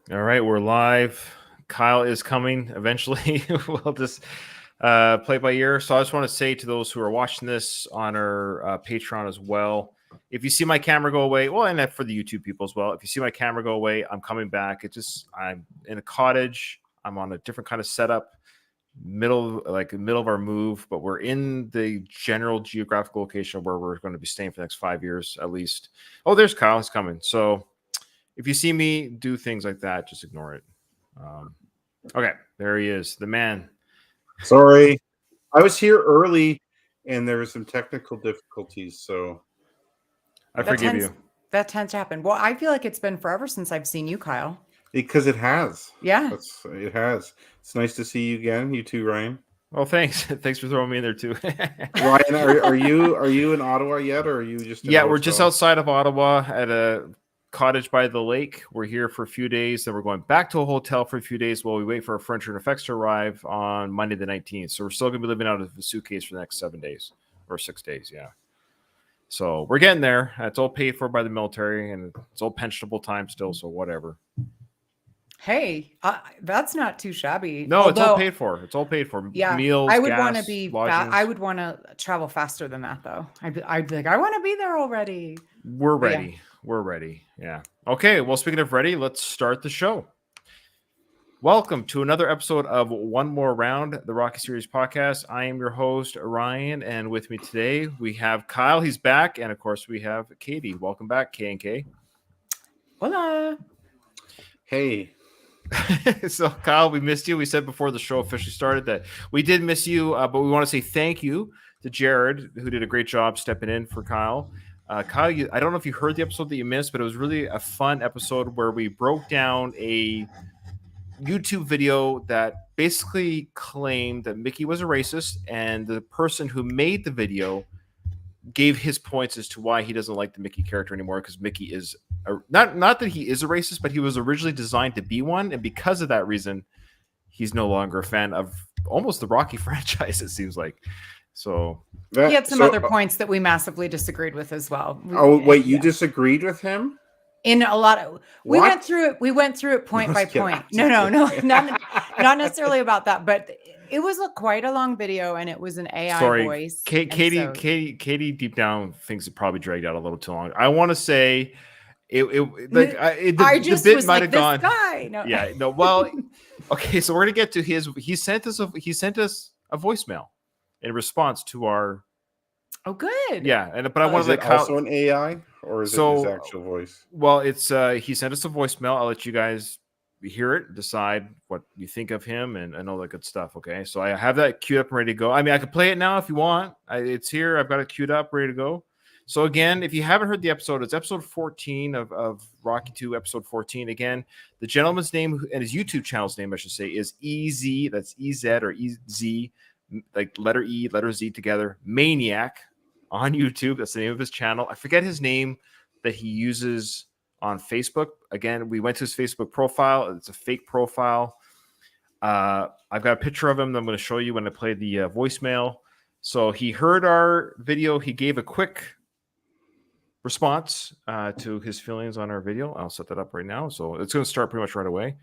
All right, we're live. Kyle is coming eventually. We'll just play by ear. So I just want to say to those who are watching this on our Patreon as well, if you see my camera go away, well, and for the YouTube people as well, if you see my camera go away, I'm coming back. I'm in a cottage. I'm on a different kind of setup, middle of our move, but we're in the general geographical location where we're going to be staying for the next 5 years at least. Oh, there's Kyle. He's coming. So if you see me do things like that, just ignore it. Okay, there he is, the man. Sorry, I was here early, and there were some technical difficulties. So I forgive you. That tends to happen. Well, I feel like it's been forever since I've seen you, Kyle. Because it has. Yeah. It has. It's nice to see you again. You too, Ryan. Well, thanks. Thanks for throwing me in there too. Ryan, are you in Ottawa yet, or are you just? Yeah, we're just outside of Ottawa at a cottage by the lake. We're here for a few days, then we're going back to a hotel for a few days while we wait for our furniture and effects to arrive on Monday the 19th. So we're still going to be living out of a suitcase for the next 7 days or 6 days. Yeah. So we're getting there. It's all paid for by the military, and it's all pensionable time still. So whatever. Hey, that's not too shabby. No, it's all paid for. It's all paid for. Yeah, meals. I would want to be. I would want to travel faster than that, though. I'd be like, I want to be there already. We're ready. Yeah. We're ready. Yeah. Okay. Well, speaking of ready, let's start the show. Welcome to another episode of One More Round, the Rocky Series podcast. I am your host, Ryan, and with me today we have Kyle. He's back, and of course we have Katie. Welcome back, K&K. Hola. Hey. So, Kyle, we missed you. We said before the show officially started that we did miss you, but we want to say thank you to Jared, who did a great job stepping in for Kyle. Kyle, I don't know if you heard the episode that you missed, but it was really a fun episode where we broke down a YouTube video that basically claimed that Mickey was a racist, and the person who made the video gave his points as to why he doesn't like the Mickey character anymore, because Mickey is not that he is a racist, but he was originally designed to be one, and because of that reason, he's no longer a fan of almost the Rocky franchise, it seems like. So he had some other points that we massively disagreed with as well. Oh, wait, you disagreed with him? In a lot of we went through it point by point. No, not necessarily about that, but it was quite a long video, and it was an AI voice. Katie deep down thinks it probably dragged out a little too long. I want to say the bit might have gone. Guy. No. Yeah, no. Well, okay, so we're gonna get to his. He sent us a voicemail in response to our. Oh, good. Yeah, but I want to let also an AI, or is it his actual voice? Well, it's he sent us a voicemail. I'll let you guys hear it, decide what you think of him, and all that good stuff. Okay, so I have that queued up and ready to go. I mean, I could play it now if you want. It's here. I've got it queued up, ready to go. So again, if you haven't heard the episode, it's episode 14 of Rocky 2, episode 14. Again, the gentleman's name and his YouTube channel's name, I should say, is EZ. That's EZ or EZ, like letter E, letter Z together. Maniac on YouTube. That's the name of his channel. I forget his name that he uses on Facebook. Again, we went to his Facebook profile. It's a fake profile. I've got a picture of him that I'm going to show you when I play the voicemail. So he heard our video. He gave a quick response to his feelings on our video. I'll set that up right now. So it's going to start pretty much right away.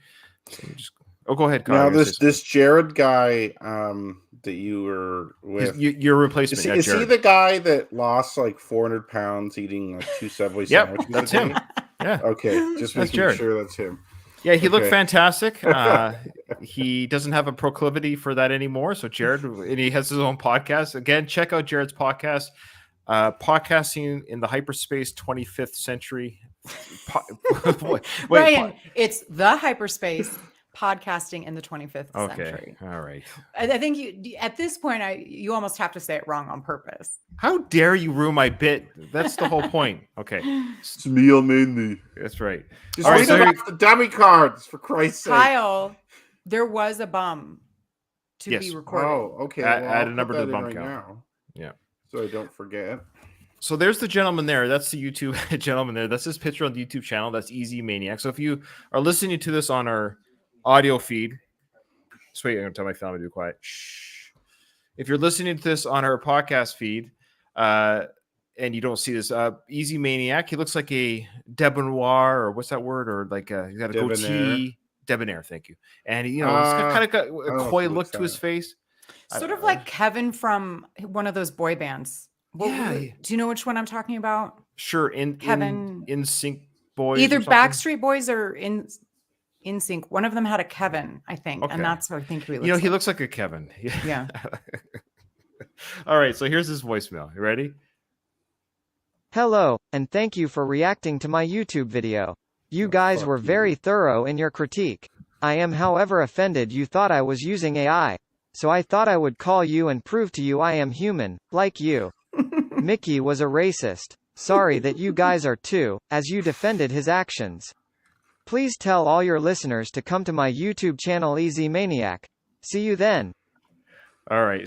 So go ahead, Kyle. Now, this Jared guy that you were with, your replacement. Is he the guy that lost like 400 pounds eating like 2 Subway sandwiches? That's him. Yeah. Okay, just making sure that's him. Yeah, he looked fantastic. He doesn't have a proclivity for that anymore. So Jared, and he has his own podcast. Again, check out Jared's podcast, Podcasting in the Hyperspace 25th Century. Ryan, it's the Hyperspace Podcasting in the 25th century. All right. I think you at this point you almost have to say it wrong on purpose. How dare you ruin my bit? That's the whole point. Okay. It's me, mainly. That's right. Just read about the dummy cards, for Christ's sake. Kyle, there was a bum to be recorded. Oh, okay. Add a number to the bum count. Now. Yeah. So I don't forget. So there's the gentleman there. That's the YouTube gentleman there. That's his picture on the YouTube channel. That's Easy Maniac. So if you are listening to this on our audio feed. Just wait, I'm going to tell my family to be quiet. Shh. If you're listening to this on our podcast feed, and you don't see this Easy Maniac. He looks like a debonair, or what's that word? Or like he's got a goatee. Debonair, thank you. And he's kind of got a coy look to his face. Sort of like Kevin from one of those boy bands. Do you know which one I'm talking about? Sure. Kevin in Sync Boys. Either Backstreet Boys or in Sync. One of them had a Kevin, I think. Okay. And that's what I think he looks like. He looks like a Kevin. Yeah. All right. So here's his voicemail. You ready? Hello, and thank you for reacting to my YouTube video. You guys were very thorough in your critique. I am, however, offended you thought I was using AI. So I thought I would call you and prove to you I am human, like you. Mickey was a racist. Sorry that you guys are too, as you defended his actions. Please tell all your listeners to come to my YouTube channel Easy Maniac. See you then. All right.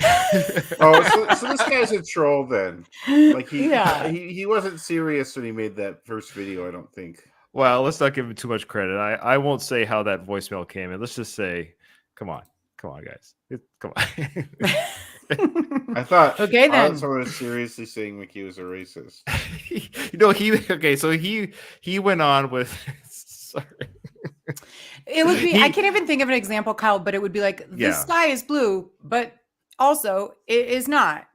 So this guy's a troll then. Like he wasn't serious when he made that first video, I don't think. Well, let's not give him too much credit. I won't say how that voicemail came in. Let's just say, come on, guys. Come on. I thought someone was seriously saying Mickey was a racist. So he went on with sorry. It would be I can't even think of an example, Kyle, but it would be like the sky is blue, but also it is not.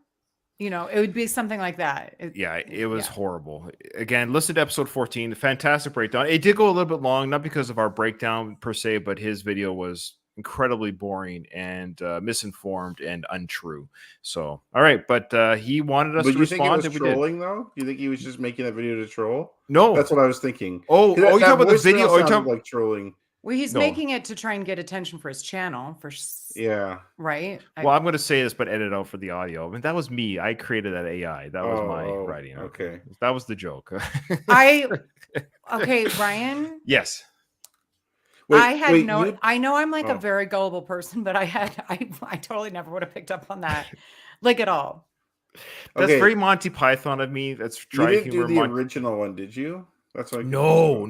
It would be something like that. It was horrible. Again, listen to episode 14, fantastic breakdown. It did go a little bit long, not because of our breakdown per se, but his video was incredibly boring and misinformed and untrue. So, all right, but he wanted us to respond. But you think it was trolling, though? You think he was just making that video to troll? No. That's what I was thinking. Oh, you're talking about the video? Or like trolling? Well, he's making it to try and get attention for his channel. Right? Well, I'm going to say this, but edit out for the audio. I mean, that was me. I created that AI. That was my writing. Okay. That was the joke. Okay, Ryan? Yes. I know I'm like a very gullible person, but I totally never would have picked up on that, like at all. That's very Monty Python of me. That's dry humor. You didn't do the original one, did you? That's like no.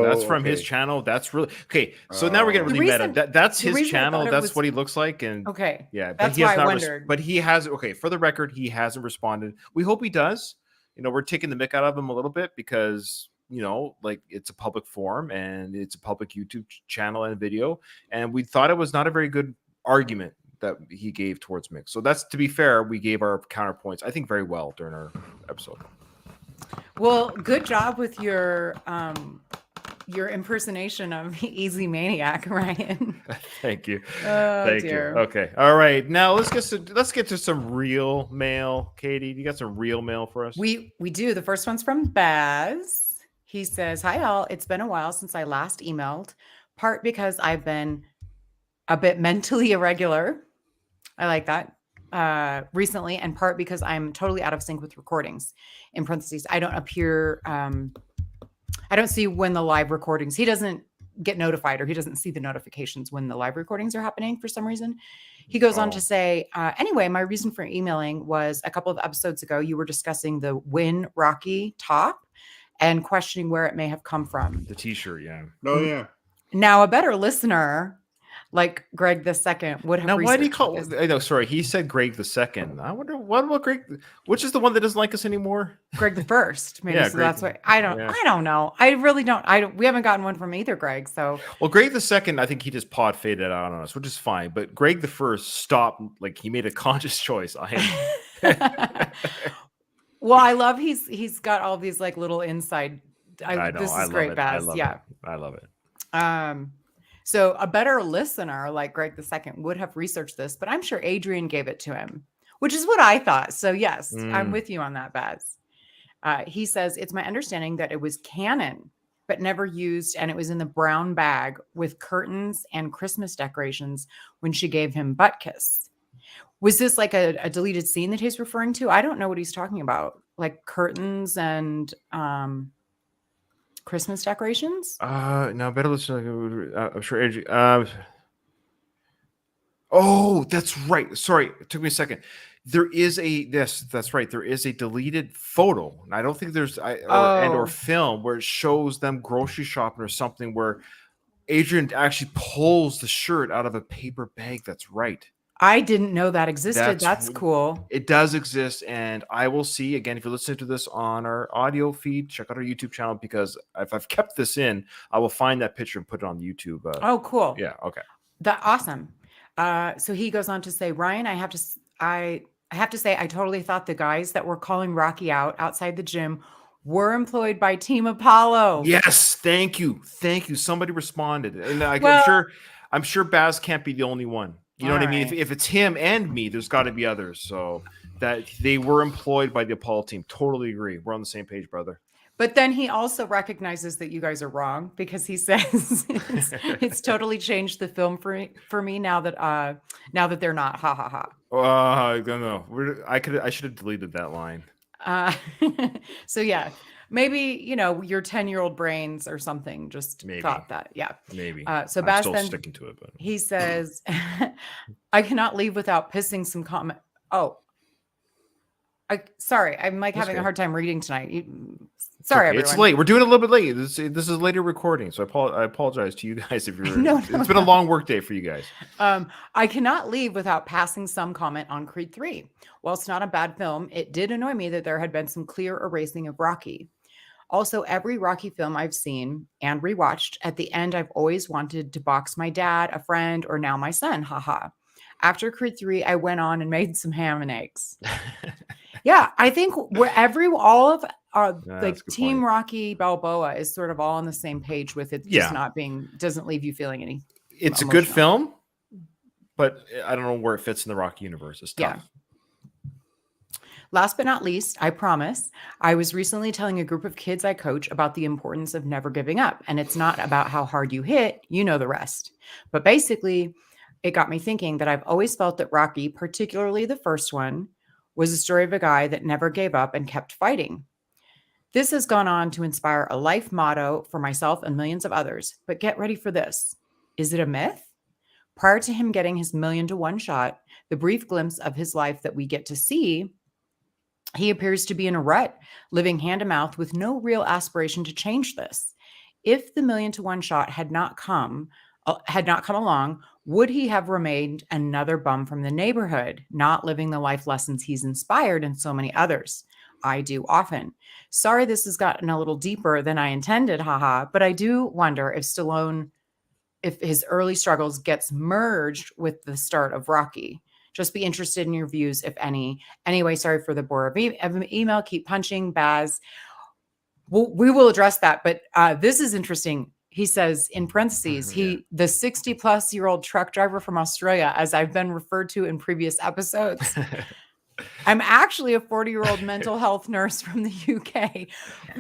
That's from his channel. That's really okay. So now we're getting really meta. That's his channel. That's what he looks like. And yeah, that's why I wondered. But he has for the record, he hasn't responded. We hope he does. We're taking the mick out of him a little bit because like it's a public forum and it's a public YouTube channel and video, and we thought it was not a very good argument that he gave towards Mick. So that's, to be fair, we gave our counterpoints, I think, very well during our episode. Well, good job with your impersonation of Easy Maniac, Ryan. Thank you. Thank you. Okay. All right. Now let's get to some real mail. Katie, you got some real mail for us? We do. The first one's from Baz. He says, "Hi all. It's been a while since I last emailed, part because I've been a bit mentally irregular. I like that. Recently, and part because I'm totally out of sync with recordings. In parentheses, I don't see when the live recordings, he doesn't get notified, or he doesn't see the notifications when the live recordings are happening for some reason. He goes on to say, anyway, my reason for emailing was a couple of episodes ago, you were discussing the Win Rocky top and questioning where it may have come from. The t-shirt, yeah. Oh, yeah. Now, a better listener like Greg the Second would have. Now, why do you call? No, sorry, he said Greg the Second. I wonder what about Greg. Which is the one that doesn't like us anymore? Greg the First, maybe. Yeah, so that's why I don't. Yeah. I don't know. I really don't. We haven't gotten one from either Greg. So well, Greg the Second, I think he just pod faded out on us, which is fine. But Greg the First stopped. Like he made a conscious choice. Well, I love he's got all these like little inside. I know. This is I great, Baz. Yeah, I love it. So a better listener like Greg the Second would have researched this, but I'm sure Adrian gave it to him, which is what I thought. So yes, I'm with you on that, Baz. He says, it's my understanding that it was canon, but never used. And it was in the brown bag with curtains and Christmas decorations when she gave him butt kiss. Was this like a deleted scene that he's referring to? I don't know what he's talking about. Like curtains and, Christmas decorations? No, better listen. I'm sure. Oh, that's right. Sorry, it took me a second. There is that's right. There is a deleted photo. And I don't think there's or film where it shows them grocery shopping or something where Adrian actually pulls the shirt out of a paper bag. That's right. I didn't know that existed. That's cool. It does exist, and I will see again if you're listening to this on our audio feed. Check out our YouTube channel because if I've kept this in, I will find that picture and put it on YouTube. Oh, cool. Yeah. Okay. That awesome. So he goes on to say, Ryan, I have to say, I totally thought the guys that were calling Rocky out outside the gym were employed by Team Apollo. Yes, thank you. Somebody responded, and I'm sure Baz can't be the only one. You know what I mean? If it's him and me, there's got to be others. So that they were employed by the Apollo team. Totally agree. We're on the same page, brother. But then he also recognizes that you guys are wrong because he says it's totally changed the film for me now that they're not. Ha ha ha. I don't know. I should have deleted that line. So yeah, maybe your 10-year-old brains or something just thought that. Yeah, maybe. So I'm Baz still then sticking to it, but he says, "I cannot leave without pissing some comment." Oh, sorry, I'm having a hard time reading tonight. Sorry, everyone. It's late. We're doing it a little bit late. This is later recording, so I apologize to you guys if you're. It's been a long work day for you guys. I cannot leave without passing some comment on Creed 3. While it's not a bad film, it did annoy me that there had been some clear erasing of Rocky. Also, every Rocky film I've seen and rewatched, at the end, I've always wanted to box my dad, a friend, or now my son. Haha. After Creed 3, I went on and made some ham and eggs. Yeah, I think all of Team point. Rocky Balboa is sort of all on the same page with it. Just doesn't leave you feeling any. It's a good film, but I don't know where it fits in the Rocky universe. It's tough. Yeah. Last but not least, I promise, I was recently telling a group of kids I coach about the importance of never giving up. And it's not about how hard you hit, you know the rest. But basically, it got me thinking that I've always felt that Rocky, particularly the first one, was a story of a guy that never gave up and kept fighting. This has gone on to inspire a life motto for myself and millions of others. But get ready for this. Is it a myth? Prior to him getting his 1,000,000-to-1 shot, the brief glimpse of his life that we get to see, he appears to be in a rut, living hand to mouth with no real aspiration to change this. If the 1,000,000-to-1 shot had not come along, would he have remained another bum from the neighborhood, not living the life lessons he's inspired in so many others? I do often. Sorry, this has gotten a little deeper than I intended, haha, but I do wonder if his early struggles gets merged with the start of Rocky. Just be interested in your views, if any. Anyway, sorry for the bore of email. Keep punching, Baz. We will address that, but this is interesting. He says in parentheses, the 60-plus-year-old truck driver from Australia, as I've been referred to in previous episodes. I'm actually a 40-year-old mental health nurse from the UK.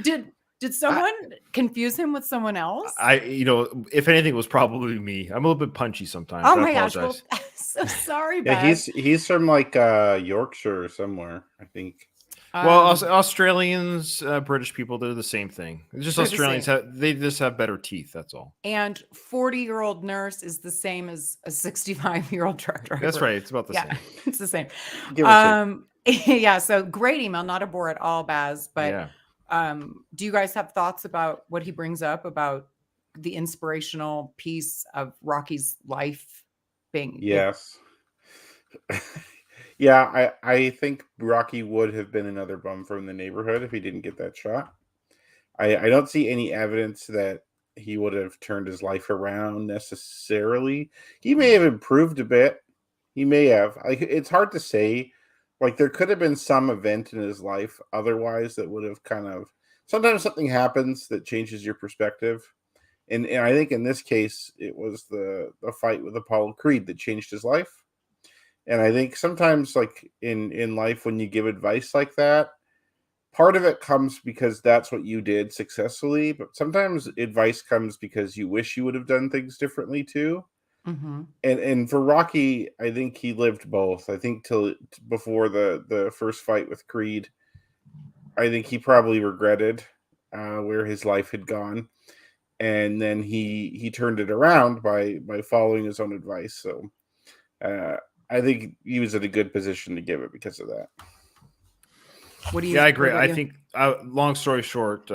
Did someone confuse him with someone else? If anything, it was probably me. I'm a little bit punchy sometimes. Oh my gosh! Well, so sorry, Baz. Yeah, he's from like Yorkshire or somewhere, I think. Well, Australians, British people, they're the same thing. It's just Australians they just have better teeth. That's all. And 40-year-old nurse is the same as a 65-year-old truck driver. That's right. It's about the same. It's the same. Yeah. So great email, not a bore at all, Baz. But do you guys have thoughts about what he brings up about the inspirational piece of Rocky's life being? Yes. Yeah, I think Rocky would have been another bum from the neighborhood if he didn't get that shot. I don't see any evidence that he would have turned his life around necessarily. He may have improved a bit. He may have. It's hard to say. Like, there could have been some event in his life otherwise that would have kind of... Sometimes something happens that changes your perspective. And I think in this case, it was the fight with Apollo Creed that changed his life. And I think sometimes, like in life, when you give advice like that, part of it comes because that's what you did successfully. But sometimes advice comes because you wish you would have done things differently too. Mm-hmm. And for Rocky, I think he lived both. I think till before the first fight with Creed, I think he probably regretted where his life had gone. And then he turned it around by following his own advice. So I think he was in a good position to give it because of that. What do you? Yeah, I agree. I think, long story short,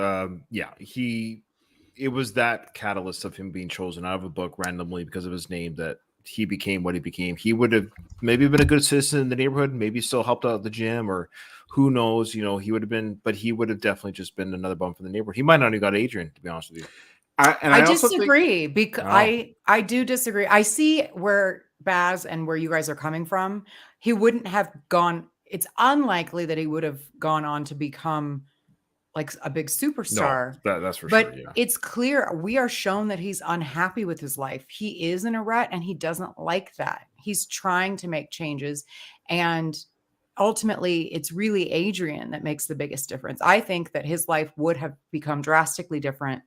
it was that catalyst of him being chosen out of a book randomly because of his name that he became what he became. He would have maybe been a good citizen in the neighborhood, maybe still helped out at the gym, or who knows, you know, he would have been, but he would have definitely just been another bum from the neighborhood. He might not have got Adrian, to be honest with you. I also disagree because Oh. I do disagree. I see where Baz and where you guys are coming from. He wouldn't have gone. It's unlikely that he would have gone on to become like a big superstar. No, that's for But sure. Yeah. it's clear we are shown that he's unhappy with his life. He is in a rut and he doesn't like that. He's trying to make changes. And ultimately, it's really Adrian that makes the biggest difference. I think that his life would have become drastically different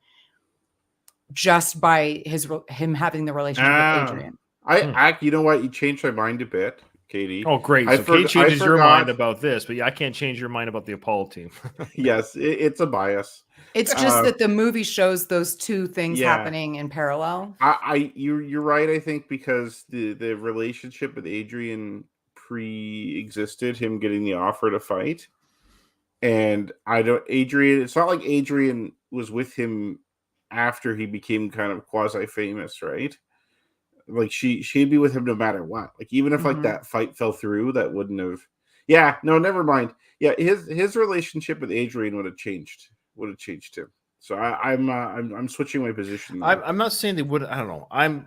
just by him having the relationship with Adrian. You know what? You changed my mind a bit, Katie. Oh, great. So Kate changes your mind about this, but yeah, I can't change your mind about the Apollo team. Yes, it's a bias. It's just that the movie shows those two things happening in parallel. You're right, I think, because the relationship with Adrian pre-existed him getting the offer to fight. And it's not like Adrian was with him after he became kind of quasi-famous, right? Like she'd be with him no matter what. Like even if like that fight fell through, that wouldn't have. Yeah, no, never mind. Yeah, his relationship with Adrian would have changed him. So I'm switching my position. I'm not saying they would. I don't know.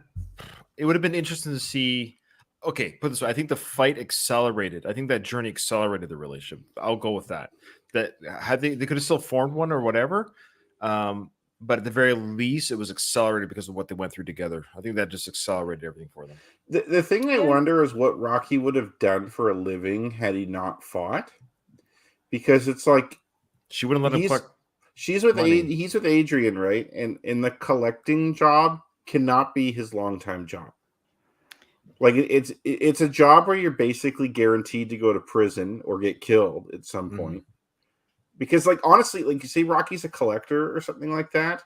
It would have been interesting to see. Okay, put it this way. I think the fight accelerated. I think that journey accelerated the relationship. I'll go with that. That had they could have still formed one or whatever. But at the very least, it was accelerated because of what they went through together. I think that just accelerated everything for them. The thing I wonder is what Rocky would have done for a living had he not fought. Because it's like she wouldn't let him collect. He's with Adrian, right? And the collecting job cannot be his long-time job. Like it's a job where you're basically guaranteed to go to prison or get killed at some point. Because, like, honestly, like you say, Rocky's a collector or something like that.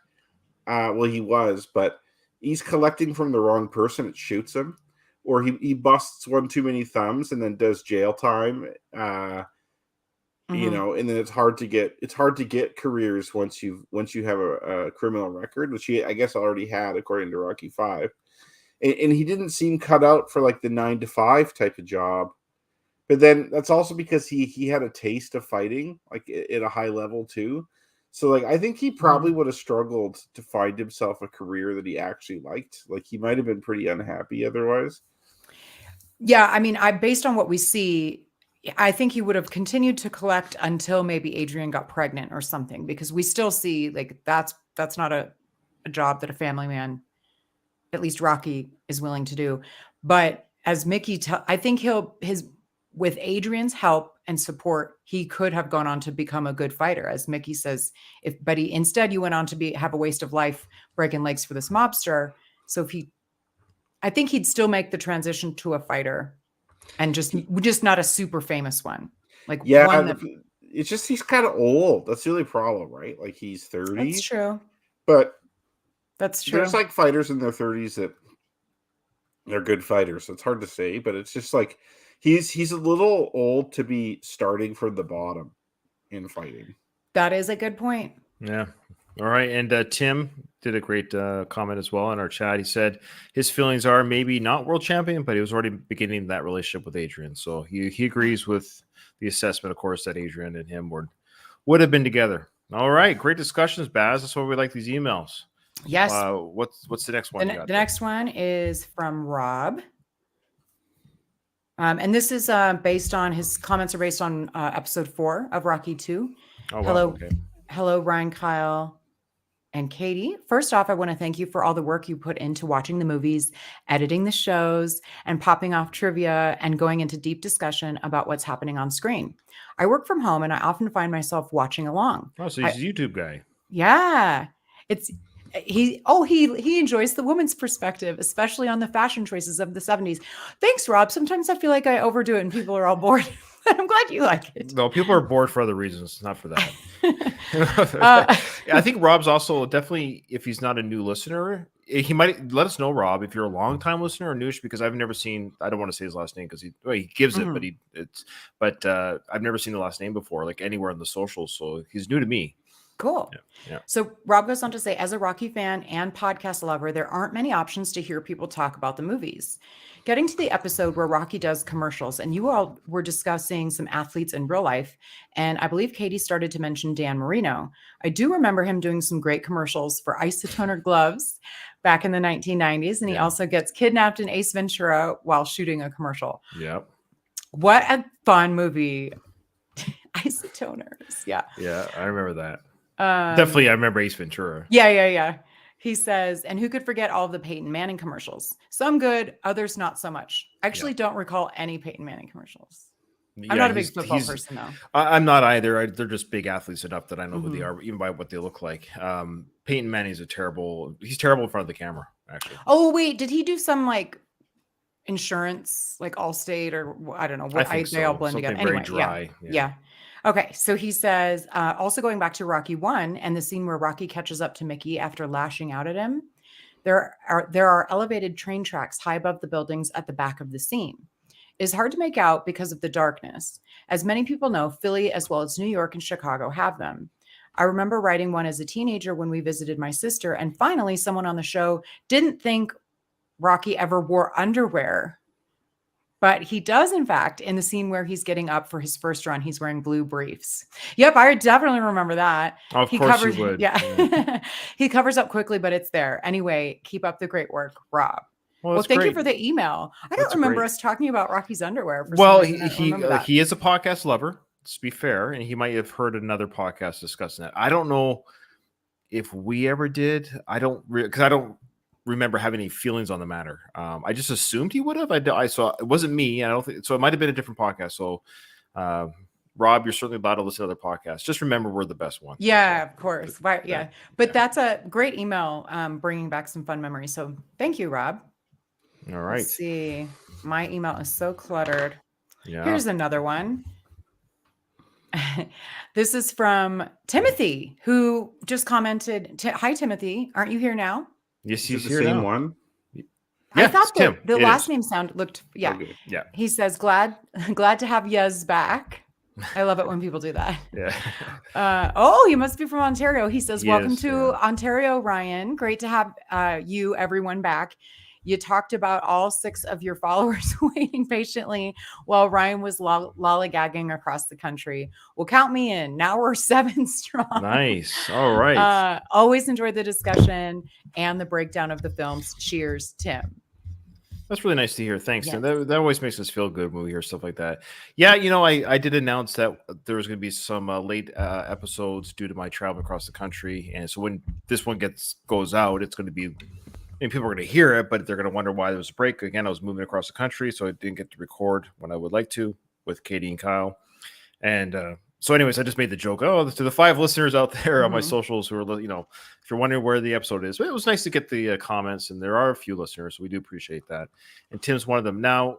Well, he was, but he's collecting from the wrong person. It shoots him, or he busts one too many thumbs and then does jail time. You know, and then it's hard to get careers once you have a criminal record, which he I guess already had according to Rocky 5. And he didn't seem cut out for like the 9-to-5 type of job. But then that's also because he had a taste of fighting, like at a high level too. So like I think he probably would have struggled to find himself a career that he actually liked. Like he might have been pretty unhappy otherwise. Yeah, I mean, based on what we see, I think he would have continued to collect until maybe Adrian got pregnant or something, because we still see like that's not a job that a family man, at least Rocky, is willing to do. But as Mickey, I think with Adrian's help and support, he could have gone on to become a good fighter, as Mickey says. But instead, you went on to have a waste of life breaking legs for this mobster. So I think he'd still make the transition to a fighter, and just not a super famous one. Like it's just he's kind of old. That's the only problem, right? Like he's 30. That's true. But that's true. There's like fighters in their 30s that they're good fighters. So it's hard to say, but it's just like he's a little old to be starting from the bottom in fighting. That is a good point. Yeah. All right. And Tim did a great comment as well in our chat. He said his feelings are maybe not world champion, but he was already beginning that relationship with Adrian. So he agrees with the assessment, of course, that Adrian and him would have been together. All right. Great discussions, Baz. That's why we like these emails. Yes. What's the next one? The next one is from Rob. And this is based on his comments are based on episode 4 of Rocky 2. Oh, wow. Okay. Hello, Ryan, Kyle, and Katie. First off, I want to thank you for all the work you put into watching the movies, editing the shows, and popping off trivia and going into deep discussion about what's happening on screen. I work from home and I often find myself watching along. Oh, so he's a YouTube guy. Yeah. He enjoys the woman's perspective, especially on the fashion choices of the 70s. Thanks, Rob. Sometimes I feel like I overdo it and people are all bored. I'm glad you like it. No, people are bored for other reasons, not for that. I think Rob's also definitely, if he's not a new listener, he might let us know, Rob, if you're a long-time listener or newish, because I've never seen. I don't want to say his last name because he gives it, but I've never seen the last name before, like anywhere on the socials. So he's new to me. Cool. Yeah. So Rob goes on to say, as a Rocky fan and podcast lover, there aren't many options to hear people talk about the movies. Getting to the episode where Rocky does commercials, and you all were discussing some athletes in real life, and I believe Katie started to mention Dan Marino. I do remember him doing some great commercials for isotoner gloves back in the 1990s, and he also gets kidnapped in Ace Ventura while shooting a commercial. Yep. What a fun movie. Isotoners. Yeah. Yeah, I remember that. Definitely, I remember Ace Ventura. Yeah. He says, and who could forget all of the Peyton Manning commercials? Some good, others not so much. I actually don't recall any Peyton Manning commercials. I'm not a big football person, though. I'm not either. They're just big athletes enough that I know who they are, even by what they look like. Peyton Manning's he's terrible in front of the camera, actually. Oh, wait, did he do some like insurance, like Allstate or I don't know. I think they all so. blend Something together. very Anyway, dry. Yeah. Okay, so he says, also going back to Rocky 1 and the scene where Rocky catches up to Mickey after lashing out at him, there are elevated train tracks high above the buildings at the back of the scene. It is hard to make out because of the darkness. As many people know, Philly as well as New York and Chicago have them. I remember riding one as a teenager when we visited my sister, and finally someone on the show didn't think Rocky ever wore underwear. But he does, in fact, in the scene where he's getting up for his first run, he's wearing blue briefs. Yep, I definitely remember that. Of course you would. Yeah. He covers up quickly, but it's there. Anyway, keep up the great work, Rob. Well, thank you for the email. I don't remember us talking about Rocky's underwear. Well, he is a podcast lover, to be fair, and he might have heard another podcast discussing that. I don't know if we ever did. I don't remember having any feelings on the matter. I just assumed he would have. I saw it wasn't me. I don't think so. It might have been a different podcast. So, Rob, you're certainly allowed to listen to other podcasts. Just remember, we're the best one. Yeah, of course. Right. Yeah. But that's a great email, bringing back some fun memories. So thank you, Rob. All right. Let's see. My email is so cluttered. Yeah. Here's another one. This is from Timothy, who just commented. Hi, Timothy. Aren't you here now? Yes, he's the same one. Yeah, I thought the last is. name looked. Yeah. Okay. Yeah. He says, glad to have Yez back. I love it when people do that. Yeah. You must be from Ontario. He says, welcome to Ontario, Ryan. Great to have everyone back. You talked about all 6 of your followers waiting patiently while Ryan was lollygagging across the country. Well, count me in. Now we're 7 strong. Nice. All right. Always enjoyed the discussion and the breakdown of the films. Cheers, Tim. That's really nice to hear. Thanks. Yes. That always makes us feel good when we hear stuff like that. Yeah, I did announce that there was going to be some late episodes due to my travel across the country, and so when this one goes out, it's going to be. People are going to hear it, but they're going to wonder why there was a break. Again, I was moving across the country, so I didn't get to record when I would like to with Katie and Kyle. And so anyways, I just made the joke. Oh, to the 5 listeners out there on my socials who are, if you're wondering where the episode is, but it was nice to get the comments, and there are a few listeners, so we do appreciate that. And Tim's one of them. Now,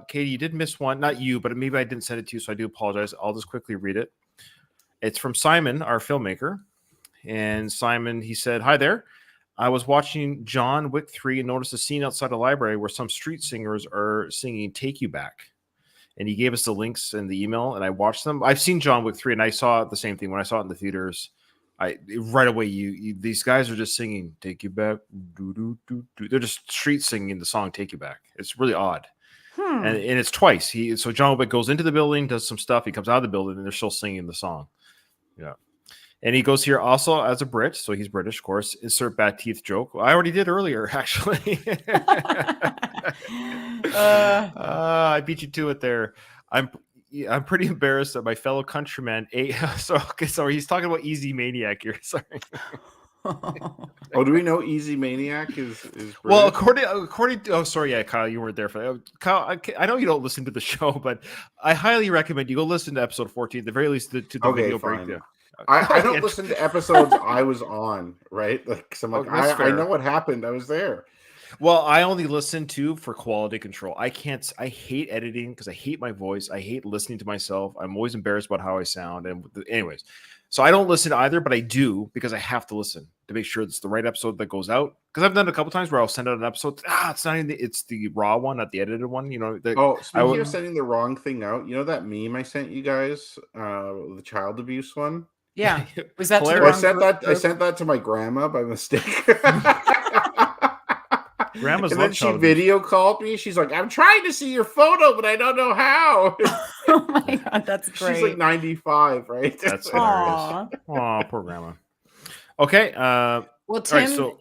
Katie, you did miss one. Not you, but maybe I didn't send it to you, so I do apologize. I'll just quickly read it. It's from Simon, our filmmaker. And Simon, he said, hi there. I was watching John Wick 3 and noticed a scene outside the library where some street singers are singing Take You Back. And he gave us the links in the email, and I watched them. I've seen John Wick 3, and I saw the same thing. When I saw it in the theaters, right away, these guys are just singing Take You Back. Doo, doo, doo, doo. They're just street singing the song Take You Back. It's really odd. And it's twice. So John Wick goes into the building, does some stuff. He comes out of the building, and they're still singing the song. Yeah. And he goes here also as a Brit, so he's British, of course. Insert bad teeth joke. I already did earlier, actually. I beat you to it there. I'm pretty embarrassed that my fellow countryman. Sorry, he's talking about Easy Maniac here. Sorry. Oh, do we know Easy Maniac is British? Well, according to sorry, yeah, Kyle, you weren't there for that. Kyle, I know you don't listen to the show, but I highly recommend you go listen to episode 14, at the very least, to the video breakdown. I don't listen to episodes I was on, right? Like, so I'm like, I know what happened. I was there. Well, I only listen to for quality control. I hate editing because I hate my voice. I hate listening to myself. I'm always embarrassed about how I sound. And anyways, so I don't listen to either, but I do because I have to listen to make sure it's the right episode that goes out. Because I've done it a couple times where I'll send out an episode. It's not even it's the raw one, not the edited one. Speaking of sending the wrong thing out, you know that meme I sent you guys, the child abuse one? Yeah. Was that to the Well, wrong I group? sent that to my grandma by mistake. Grandmas And love then she television. video called me. She's like, "I'm trying to see your photo, but I don't know how." Oh my god, that's great. She's like 95, right? That's hilarious. Aw. Oh, poor grandma. Okay. Well, All Tim. right. So,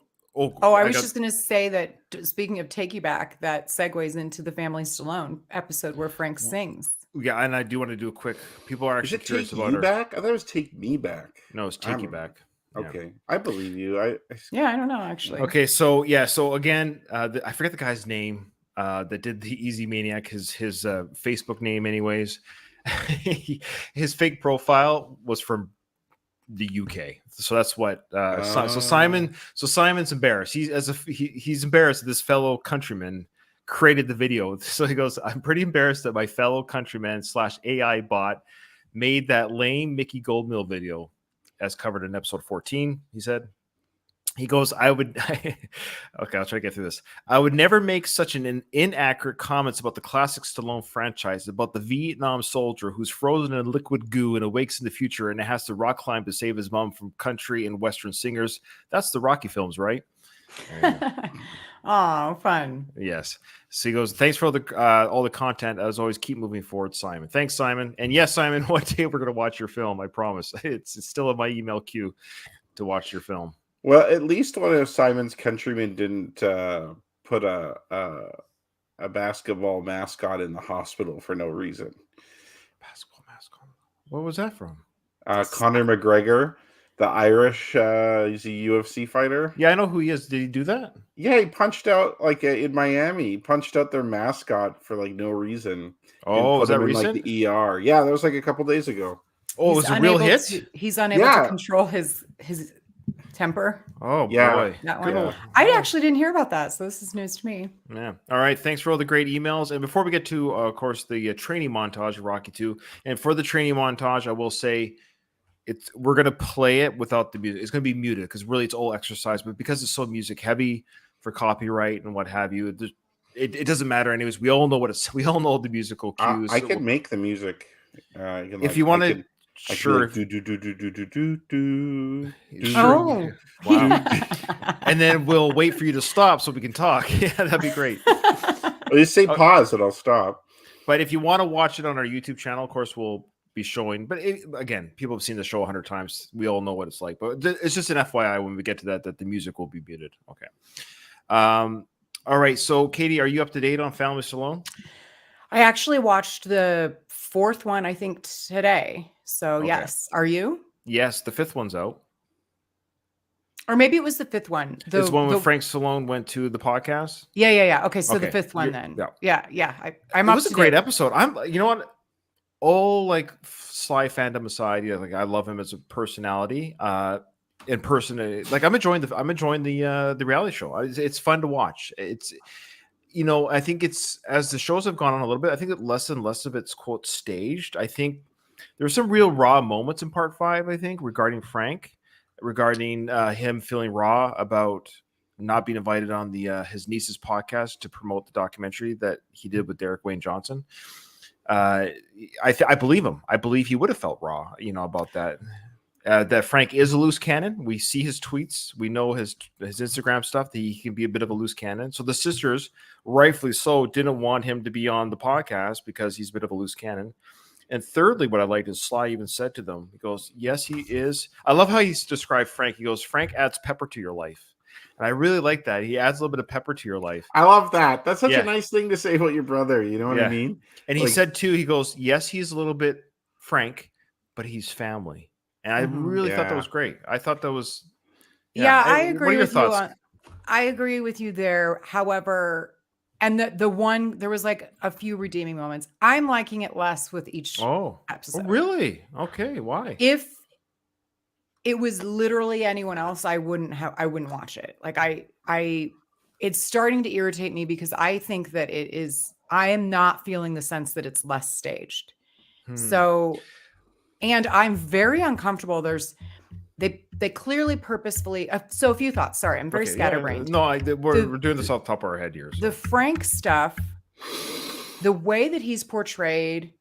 I was just going to say that speaking of Take You Back, that segues into the Family Stallone episode where Frank sings. Yeah, and I do want to do a quick. People are Is actually it curious Take about You her. Back? I thought it was Take Me Back. No, it's Take You Back. Yeah. Okay, I believe you. Yeah, I don't know actually. Okay, so yeah, so again, I forget the guy's name that did the Easy Maniac. His Facebook name, anyways. His fake profile was from the UK, so that's what. So Simon's embarrassed. He's embarrassed that this fellow countryman created the video. So he goes, "I'm pretty embarrassed that my fellow countryman / AI bot made that lame Mickey Goldmill video, as covered in episode 14." He said. He goes, "I would." Okay, I'll try to get through this. "I would never make such an inaccurate comments about the classic Stallone franchise, about the Vietnam soldier who's frozen in liquid goo and awakes in the future and has to rock climb to save his mom from country and Western singers. That's the Rocky films, right?" Oh, fun. Yes. So he goes, "Thanks for all the content. As always, keep moving forward, Simon." Thanks, Simon. And yes, Simon, one day we're going to watch your film. I promise. It's still in my email queue to watch your film. Well, at least one of Simon's countrymen didn't put a basketball mascot in the hospital for no reason. Basketball mascot. What was that from? Conor McGregor, the Irish, he's a UFC fighter. Yeah, I know who he is. Did he do that? Yeah, he punched out in Miami. He punched out their mascot for like no reason. Oh, was that recent? Like the ER. Yeah, that was like a couple days ago. Oh, it was a real hit. He's unable to control his temper. Oh yeah, boy, that one. Yeah. I actually didn't hear about that, so this is news to me. Yeah. All right. Thanks for all the great emails. And before we get to, of course, the training montage of Rocky 2, and for the training montage, I will say we're gonna play it without the music. It's gonna be muted because really it's all exercise, but because it's so music heavy for copyright and what have you, it doesn't matter anyways. We all know we all know the musical cues. I can make the music. If you want to. Sure. Oh, wow. And then we'll wait for you to stop so we can talk. Yeah, that'd be great. Well, just say pause and I'll stop. But if you want to watch it on our YouTube channel, of course, we'll be showing. But again, people have seen the show 100 times. We all know what it's like. But it's just an FYI when we get to that the music will be muted. Okay. All right. So, Katie, are you up to date on Family Stallone? I actually watched the 4th one, I think, today. So, okay. Yes. Are you? Yes. The 5th one's out. Or maybe it was the 5th one. This one when Frank Stallone went to the podcast? Yeah. Okay, so the 5th one then. Yeah. I'm up to date. It was a great episode. You know what? All like Sly fandom aside, like I love him as a personality. In person, like I'm enjoying the reality show. It's fun to watch. It's I think it's as the shows have gone on a little bit, I think that less and less of it's quote staged. I think there's some real raw moments in part 5, I think, regarding Frank, regarding him feeling raw about not being invited on his niece's podcast to promote the documentary that he did with Derek Wayne Johnson. I believe him. I believe he would have felt raw, about that. That Frank is a loose cannon. We see his tweets. We know his Instagram stuff, that he can be a bit of a loose cannon. So the sisters, rightfully so, didn't want him to be on the podcast because he's a bit of a loose cannon. And thirdly, what I liked is Sly even said to them, he goes, yes, he is. I love how he's described Frank. He goes, Frank adds pepper to your life. And I really like that. He adds a little bit of pepper to your life. I love that. That's such a nice thing to say about your brother. You know what I mean? And he said, too, he goes, yes, he's a little bit Frank, but he's family. And I really thought that was great. I thought that was... Yeah, I agree. What are your thoughts? I agree with you there. However... And the one, there was like a few redeeming moments. I'm liking it less with each episode. Oh, really? Okay. Why? If it was literally anyone else, I wouldn't watch it. Like it's starting to irritate me because I think that I am not feeling the sense that it's less staged. So, and I'm very uncomfortable. They clearly purposefully. So a few thoughts. Sorry, I'm very scatterbrained. No, we're doing this off the top of our head here. So. The Frank stuff, the way that he's portrayed,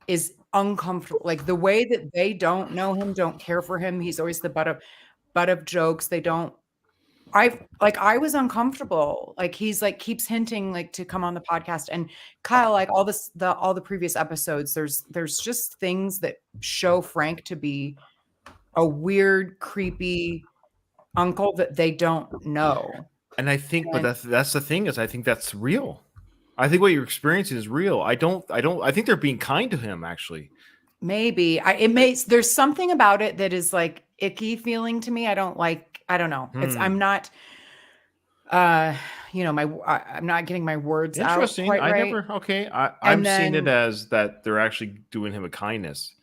is uncomfortable. Like the way that they don't know him, don't care for him. He's always the butt of jokes. They don't. I was uncomfortable. Like he's like keeps hinting like to come on the podcast. And Kyle, like all the previous episodes, there's just things that show Frank to be a weird, creepy uncle that they don't know. And I think, but that's the thing is, I think that's real. I think what you're experiencing is real. I think they're being kind to him, actually. Maybe there's something about it that is like icky feeling to me. I don't know. I'm not, I'm not getting my words out Interesting. quite right. I'm seeing it as that they're actually doing him a kindness.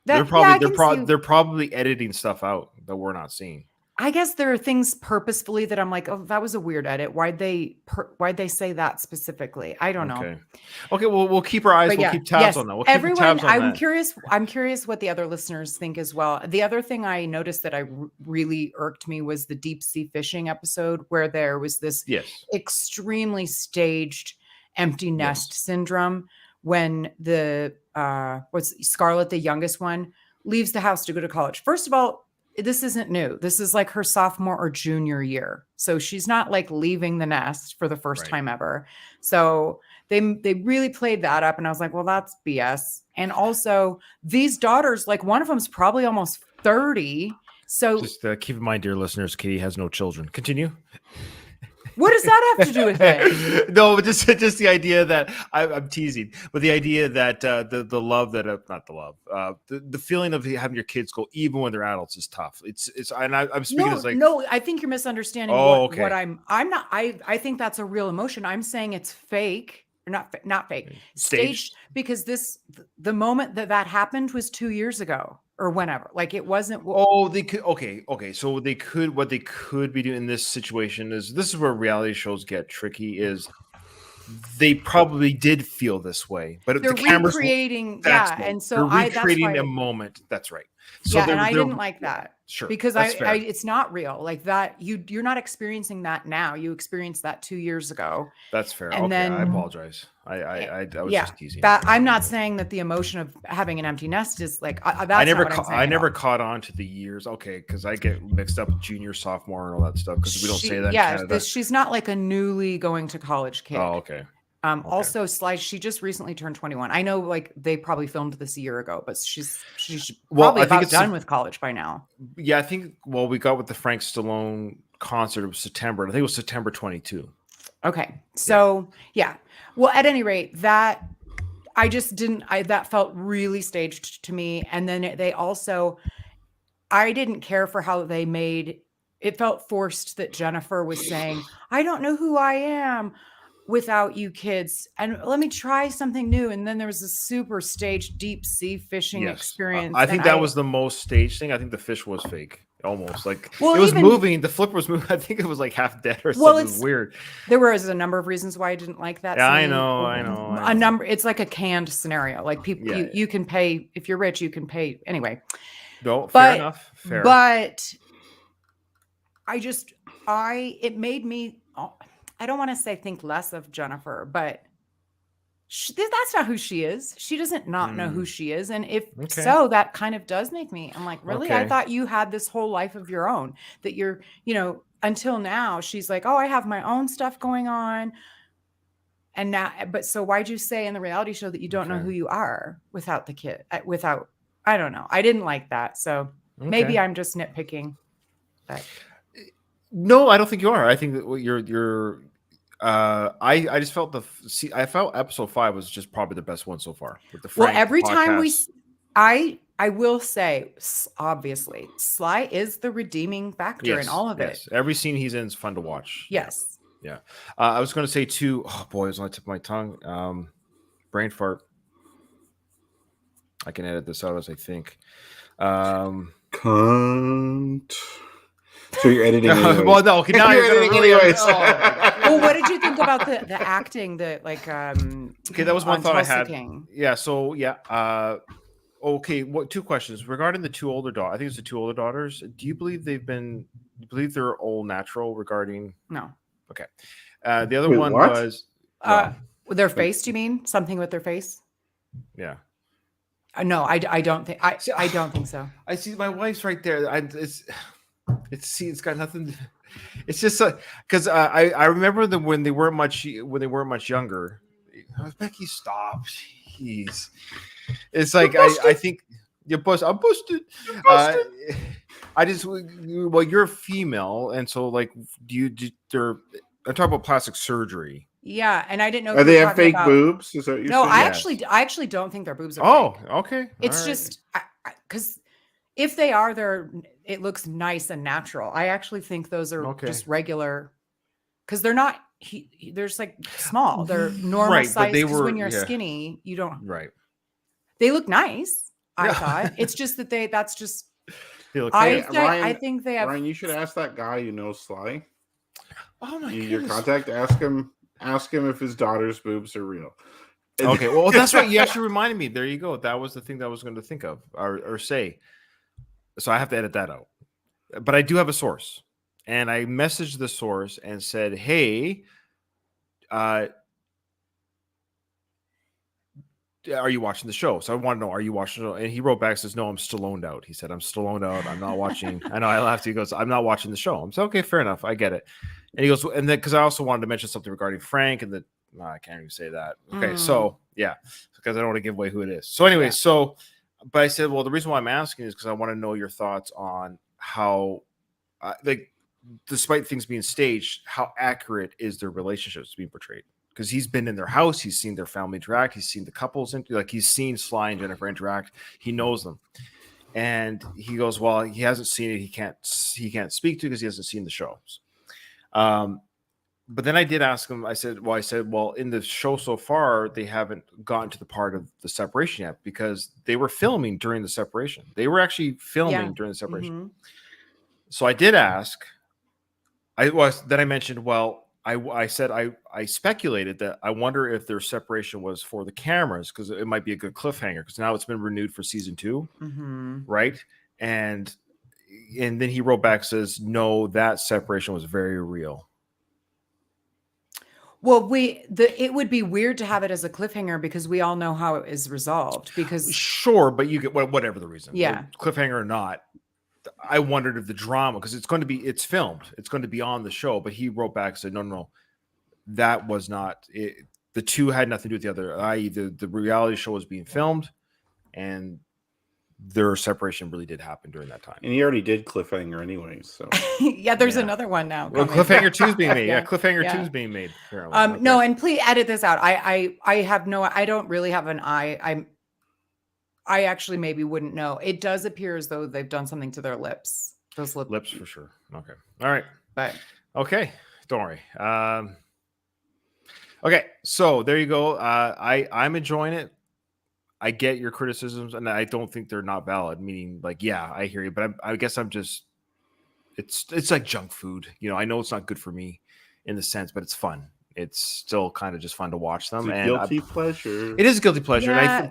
They're probably editing stuff out that we're not seeing. I guess there are things purposefully that I'm like, oh, that was a weird edit. Why'd they say that specifically? I don't know. Okay. Well, we'll keep our eyes. We'll keep tabs on that. We'll keep tabs on that. I'm curious what the other listeners think as well. The other thing I noticed that really irked me was the deep sea fishing episode where there was this extremely staged empty nest syndrome when the Scarlett, the youngest one, leaves the house to go to college. First of all, this isn't new. This is like her sophomore or junior year. So she's not like leaving the nest for the first time ever. So they really played that up. And I was like, well, that's BS. And also these daughters, like one of them's probably almost 30. So just keep in mind, dear listeners, Katie has no children. Continue. What does that have to do with it? No, but just the idea that I'm teasing, but the idea that the love that not the love, the feeling of having your kids go even when they're adults is tough. It's and I'm speaking as like no, I think you're misunderstanding what I'm not. I think that's a real emotion. I'm saying it's fake. Or not fake, staged because the moment that happened was 2 years ago or whenever. Like it wasn't. They could. Okay. So what they could be doing in this situation is this is where reality shows get tricky. Is they probably did feel this way, but they're the cameras recreating. And so they're recreating a moment. That's right. So and I didn't like that. Sure, because it's not real like that. You're not experiencing that now. You experienced that 2 years ago. That's fair. And then I apologize. I was just teasing. That I'm not saying that the emotion of having an empty nest is like that's I never caught on to the years. Okay, because I get mixed up with junior, sophomore, and all that stuff because we don't say that. Yeah, she's not like a newly going to college kid. Oh, okay. Also, she just recently turned 21. I know, like they probably filmed this a year ago, but she's probably about done with college by now. Yeah, I think. Well, we got with the Frank Stallone concert. It was September. I think it was September 22. Okay, so yeah. Well, at any rate, that I just didn't. That felt really staged to me. And then I didn't care for how they made it. Felt forced that Jennifer was saying, "I don't know who I am without you kids, and let me try something new." And then there was a super staged deep sea fishing experience. I think that was the most staged thing. I think the fish was fake, almost like it was moving. The flipper was moving. I think it was like half dead or something. It was weird. There was a number of reasons why I didn't like that. Yeah, scene. I know. A number. It's like a canned scenario. Like people, you can pay if you're rich. You can pay anyway. No, fair enough. Fair. But it made me. I don't want to say think less of Jennifer, but that's not who she is. She doesn't not know who she is. And if so, that kind of does make me, I'm like, really? I thought you had this whole life of your own that you're, until now she's like, oh, I have my own stuff going on. And now, but so why'd you say in the reality show that you don't know who you are without the kid, I don't know. I didn't like that. So maybe I'm just nitpicking. But. No, I don't think you are. I think that you're I just felt I felt episode 5 was just probably the best one so far with the Frank every podcast. time I will say, obviously Sly is the redeeming factor in all of it. Every scene he's in is fun to watch. Yes. Yeah. I was going to say too, oh boy, it was on the tip of my tongue. Brain fart. I can edit this out as I think. Cunt. So you're editing anyways. Well, no. Okay, now you're editing anyways. Well, what did you think about the acting? Okay, that was one thought I had. King? Yeah. So yeah. Okay. Two questions regarding the two older daughters. I think it's the two older daughters. Do you believe they're all natural regarding? No. Okay. The other one what? was their face. Do you mean something with their face? Yeah. No, I don't think I don't think so. I see my wife's right there. It's got nothing. It's just because I remember them when they weren't much younger. Becky, stop. Jeez. It's like I think you're busted. I'm busted. I just well, you're a female, and so like, they're I'm talking about plastic surgery. Yeah, and I didn't know. Are they have fake boobs? Is that what you're No, saying? I actually don't think their boobs are fake. Okay. It's just because if they are, it looks nice and natural. I actually think those are just regular, because they're not. They're just like small. They're normal size. Because when you're skinny, you don't. Right. They look nice. I thought it's just that that's just. They look I think they have. Ryan, you should ask that guy you know Sly. Oh my Your goodness. contact. Ask him if his daughter's boobs are real. Okay, well, that's right. You actually reminded me. There you go. That was the thing that I was going to think of or say. So I have to edit that out. But I do have a source. And I messaged the source and said, hey, are you watching the show? So I want to know, are you watching the show? And he wrote back, says, no, I'm Stalloned out. He said, I'm Stalloned out. I'm not watching. I know I laughed. He goes, I'm not watching the show. I'm saying, okay, fair enough. I get it. And he goes, and then because I also wanted to mention something regarding Frank and no, I can't even say that. Okay, so yeah, because I don't want to give away who it is. So anyway, but I said, well, the reason why I'm asking is because I want to know your thoughts on how, like, despite things being staged, how accurate is their relationships being portrayed? Because he's been in their house, he's seen their family interact, he's seen the couples, he's seen Sly and Jennifer interact, he knows them. And he goes, well, he hasn't seen it, he can't speak to because he hasn't seen the shows. But then I did ask him, I said, well, in the show so far, they haven't gotten to the part of the separation yet because they were filming during the separation. They were actually filming during the separation. Mm-hmm. So I did ask, then I mentioned, well, I said I speculated that I wonder if their separation was for the cameras because it might be a good cliffhanger because now it's been renewed for season 2, right? And then he wrote back, says, no, that separation was very real. Well, it would be weird to have it as a cliffhanger because we all know how it is resolved. Because sure, but you get whatever the reason, cliffhanger or not. I wondered if the drama, because it's filmed, it's going to be on the show. But he wrote back and said, no, that was not it. The two had nothing to do with the other. I.e., the reality show was being filmed, and their separation really did happen during that time. And he already did cliffhanger anyway. So there's another one now. Well, cliffhanger 2 is being made. Cliffhanger 2 is being made. Apparently. Okay. No, and please edit this out. I don't really have an eye. I actually maybe wouldn't know. It does appear as though they've done something to their lips. Those lips for sure. Okay. All right. But okay. Don't worry. Okay. So there you go. I'm enjoying it. I get your criticisms, and I don't think they're not valid. Meaning, like, yeah, I hear you, but I guess I'm just. It's like junk food. I know it's not good for me, in the sense, but it's fun. It's still kind of just fun to watch them. It's a guilty pleasure. It is a guilty pleasure, yeah,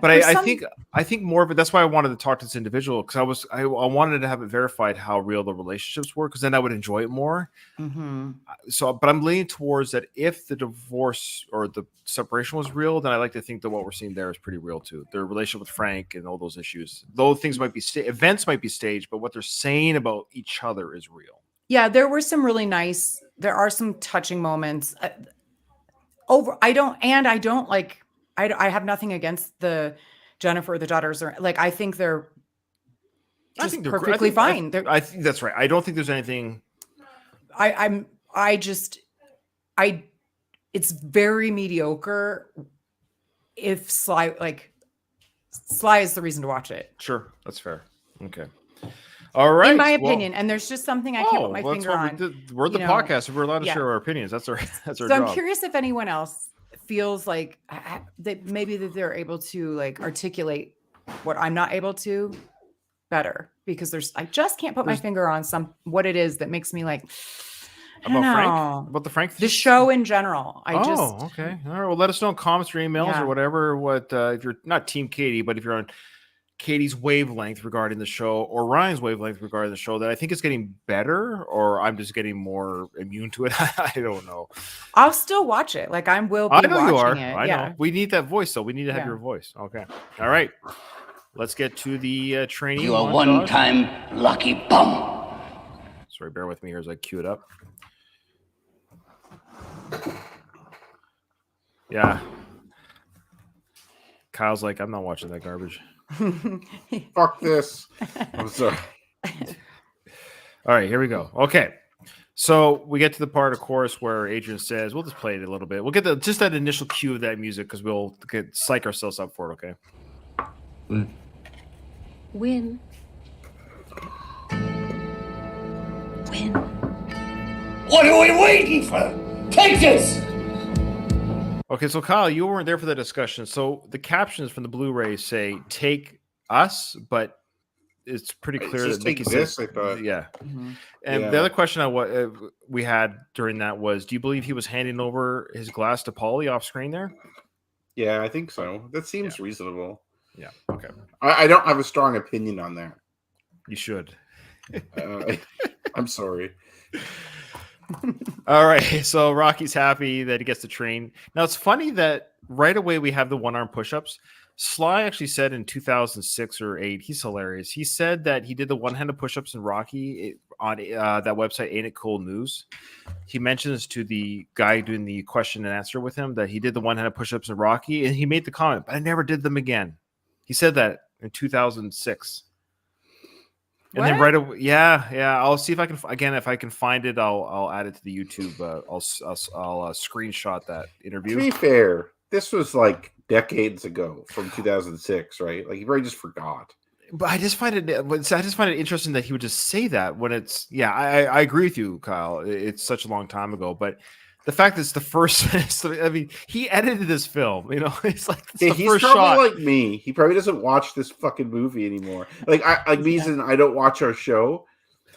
I think more of it. That's why I wanted to talk to this individual because I wanted to have it verified how real the relationships were because then I would enjoy it more. Mm-hmm. So, but I'm leaning towards that if the divorce or the separation was real, then I like to think that what we're seeing there is pretty real too. Their relationship with Frank and all those issues, though things might be events might be staged, but what they're saying about each other is real. Yeah, there were some really nice. There are some touching moments. I have nothing against the Jennifer or the daughters or like I think they're perfectly fine. I think that's right. I don't think there's anything. It's very mediocre. If Sly is the reason to watch it. Sure, that's fair. Okay. All right. In my opinion, and there's just something I can't put my finger on. We're the podcast. We're allowed to share our opinions. That's our job. I'm curious if anyone else feels like that maybe that they're able to like articulate what I'm not able to better because I just can't put my finger on what it is that makes me like about the show in general. Okay. All right. Well, let us know in comments or emails or whatever. What if you're not Team Katie, but if you're on Katie's wavelength regarding the show or Ryan's wavelength regarding the show that I think is getting better or I'm just getting more immune to it. I don't know. I'll still watch it. Like I will be watching it. I know. We need that voice though. We need to have your voice. Okay. All right. let's get to the training. You are montage. one-time lucky bum. Sorry, bear with me here as I cue it up. Yeah. Kyle's like, I'm not watching that garbage. Fuck this. I'm sorry. All right, here we go. Okay. So we get to the part of course where Adrian says, we'll just play it a little bit. We'll get just that initial cue of that music because we'll psych ourselves up for it, okay? Win. Win. What are we waiting for? Take this! Okay, so Kyle, you weren't there for the discussion. So the captions from the Blu-ray say "take us," but it's pretty clear Just that take Mickey this, says, I thought. "Yeah." Mhm. And Yeah. the other question we had during that was, do you believe he was handing over his glass to Paulie off screen there? Yeah, I think so. That seems reasonable. Yeah. Okay. I don't have a strong opinion on that. You should. I'm sorry. All right. So Rocky's happy that he gets to train. Now it's funny that right away we have the one-arm push-ups. Sly actually said in 2006 or 8, he's hilarious. He said that he did the one-handed push-ups in Rocky on that website, Ain't It Cool News. He mentions to the guy doing the question and answer with him that he did the one-handed push-ups in Rocky, and he made the comment, but I never did them again. He said that in 2006. And then What? right away, yeah. I'll see if I can if I can find it. I'll add it to the YouTube. I'll screenshot that To interview. be fair, this was like decades ago from 2006, right? Like he probably just forgot. But I just find it interesting that he would just say that when it's I agree with you, Kyle. It's such a long time ago, but the fact that it's the first, I mean, he edited this film. You know, it's like it's Yeah, the he's first probably shot. like me. He probably doesn't watch this fucking movie anymore. Like me and I don't watch our show.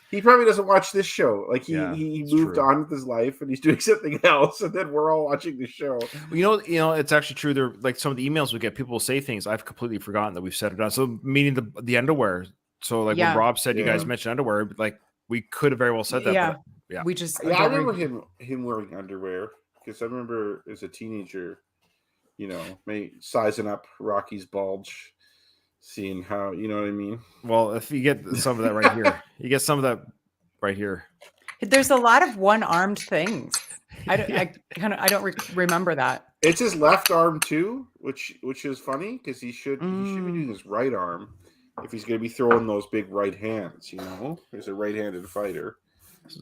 He probably doesn't watch this show. Like he it's moved true. on with his life and he's doing something else, and then we're all watching the show. You know, it's actually true. There, like some of the emails we get, people will say things I've completely forgotten that we've said it on. So, meaning the underwear. So, like Yeah. when Rob said you guys Yeah. mentioned underwear, like we could have very well said that. Yeah. But yeah. We just Yeah, I don't remember him wearing underwear because I remember as a teenager, you know, sizing up Rocky's bulge, seeing how, you know what I mean. Well, if you get some of that right here, you get some of that right here. There's a lot of one-armed things. I don't remember that. It's his left arm too, which is funny because he should be doing his right arm if he's going to be throwing those big right hands. You know, he's a right-handed fighter.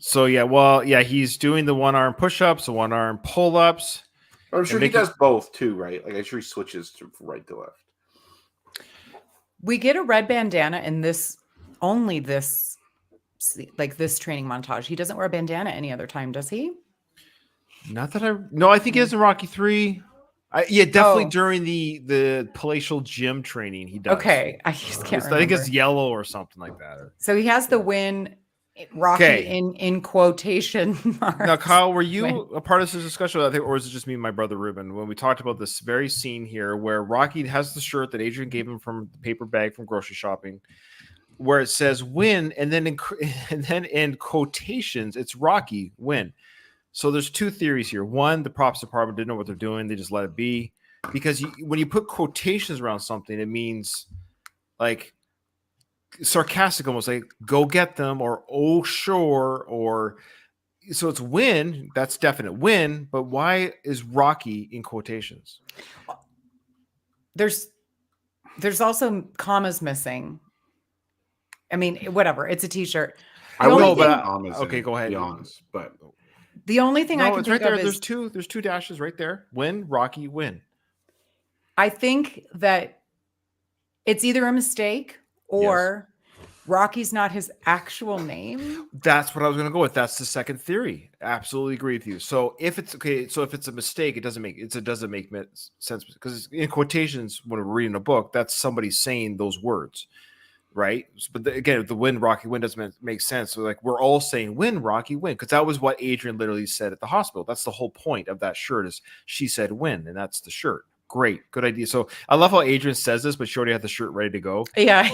So he's doing the one arm push-ups, the one arm pull-ups. I'm sure he does both too, right? Like I'm sure he switches to right to left. We get a red bandana in this training montage. He doesn't wear a bandana any other time, does he? Not that I think he is in Rocky 3. Definitely Oh. during the palatial gym training he does. Okay, I just can't remember. I think it's yellow or something like that. So he has the win, Rocky Okay. in quotation marks. Now, Kyle, were you Win. a part of this discussion? I think, or was it just me and my brother Ruben when we talked about this very scene here where Rocky has the shirt that Adrian gave him from the paper bag from grocery shopping, where it says "win," and then in quotations it's Rocky win. So there's two theories here. One, the props department didn't know what they're doing; they just let it be because when you put quotations around something, it means like sarcastic, almost like "go get them" or "oh sure," or so it's win. That's definite win. But why is Rocky in quotations? There's also commas missing. I mean, whatever. It's a T-shirt. I The would only know, thing- but okay, go ahead. Be honest, but The only thing I No, can it's think right there. of is There's two dashes right there. Win, Rocky, win. I think that it's either a mistake or Rocky's not his actual name. That's what I was going to go with. That's the second theory. Absolutely agree with you. So if it's a mistake, it doesn't make sense because in quotations when we're reading a book, that's somebody saying those words, right? But again, the win, Rocky, win doesn't make sense. So like we're all saying win, Rocky, win, because that was what Adrian literally said at the hospital. That's the whole point of that shirt is she said win, and that's the shirt. Great, good idea. So I love how Adrian says this, but she already had the shirt ready to go. Yeah.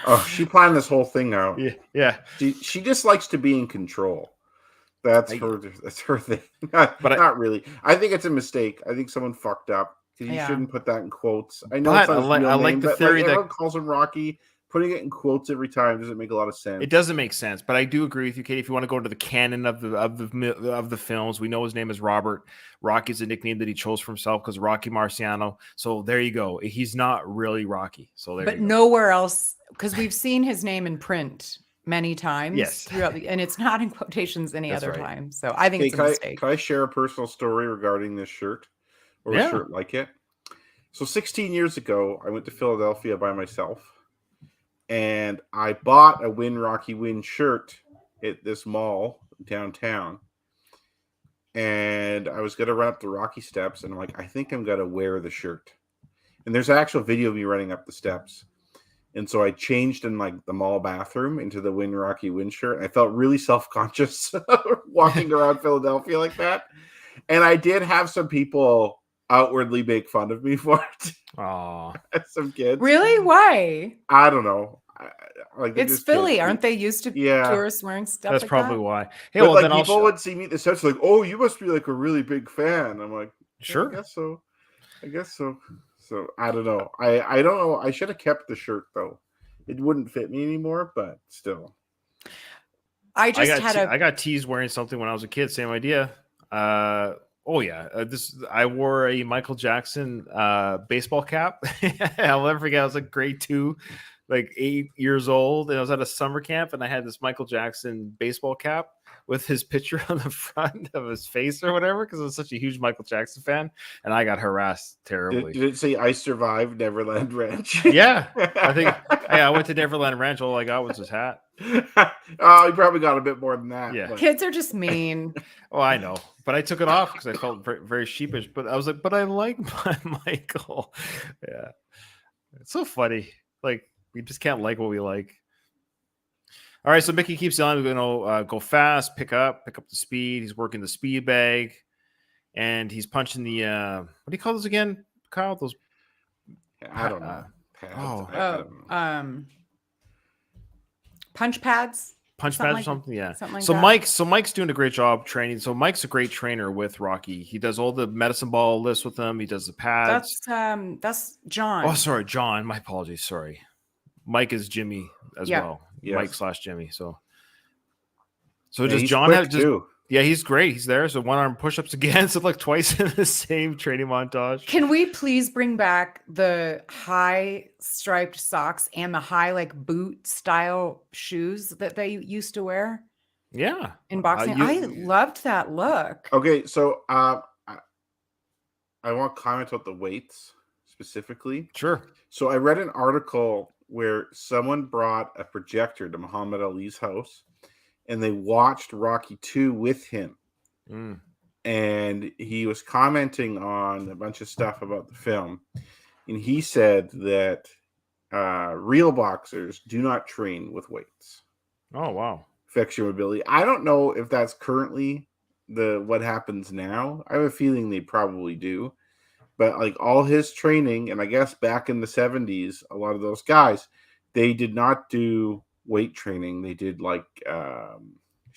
oh, she planned this whole thing out. Yeah. She just likes to be in control. That's her thing. But not really. I think it's a mistake. I think someone fucked up You Yeah. shouldn't put that in quotes. I know But it's not his real I like name, the but theory that everyone calls him Rocky. Putting it in quotes every time doesn't make a lot of sense. it doesn't make sense. But I do agree with you, Katie. If you want to go to the canon of the films, we know his name is Robert. Rocky's a nickname that he chose for himself because Rocky Marciano. So there you go. He's not really Rocky. So there But you go. nowhere else, because we've seen his name in print many times Yes. throughout and it's not in quotations any That's other right. time. So I think Okay, it's a mistake. can I share a personal story regarding this shirt or a Yeah. shirt like it? So 16 years ago, I went to Philadelphia by myself, and I bought a Win Rocky Win shirt at this mall downtown. And I was going to run up the Rocky steps, and I'm like, I think I'm going to wear the shirt. And there's an actual video of me running up the steps. And so I changed in like the mall bathroom into the Win Rocky Win shirt. I felt really self-conscious walking around Philadelphia like that. And I did have some people outwardly make fun of me for it. Aw. Some kids. Really? Why? I don't know. Like they're It's just Philly. kids. Aren't they used to Yeah. tourists wearing stuff That's like probably that? why. Hey, But well, like then I'll people would see me at the steps like, oh, you must be like a really big fan. I'm like, yeah, sure. I guess so. So I don't know. I don't know. I should have kept the shirt though. It wouldn't fit me anymore, but still. I just I got teased wearing something when I was a kid. Same idea. Oh yeah. I wore a Michael Jackson baseball cap. I'll never forget. I was like grade 2, like 8 years old, and I was at a summer camp, and I had this Michael Jackson baseball cap with his picture on the front of his face or whatever, because I was such a huge Michael Jackson fan, and I got harassed terribly. Did it say I survived Neverland Ranch? Yeah, I think I went to Neverland Ranch. All I got was his hat. Oh, you probably got a bit more than that. Yeah. But Kids are just mean. Oh, I know, but I took it off because I felt very, very sheepish. But I was like, but I like my Michael. Yeah, it's so funny. Like we just can't like what we like. All right, so Mickey keeps telling me, go fast, pick up the speed. He's working the speed bag, and he's punching the what do you call those again, Kyle? Those I don't know. Pads. oh. I don't know. Punch pads. punch Something pads like- or something. Yeah. something like so that. Mike's doing a great job training. So Mike's a great trainer with Rocky. He does all the medicine ball lists with him. He does the pads. That's John. Oh, sorry, John. My apologies. Sorry. Mike is Jimmy as Yeah. well. Yes. Mike / Jimmy. So Yeah, does he's John quick, have just too. yeah, he's great. He's there. So one arm push-ups again. So like twice in the same training montage. Can we please bring back the high striped socks and the high like boot style shoes that they used to wear Yeah. in boxing? you- I loved that look. Okay, so I want to comment about the weights specifically. Sure. So I read an article where someone brought a projector to Muhammad Ali's house and they watched Rocky 2 with him. Mm. And he was commenting on a bunch of stuff about the film. And he said that real boxers do not train with weights. Oh, wow. Affects your mobility. I don't know if that's currently what happens now. I have a feeling they probably do. But like all his training, and I guess back in the 70s, a lot of those guys, they did not do weight training. They did like what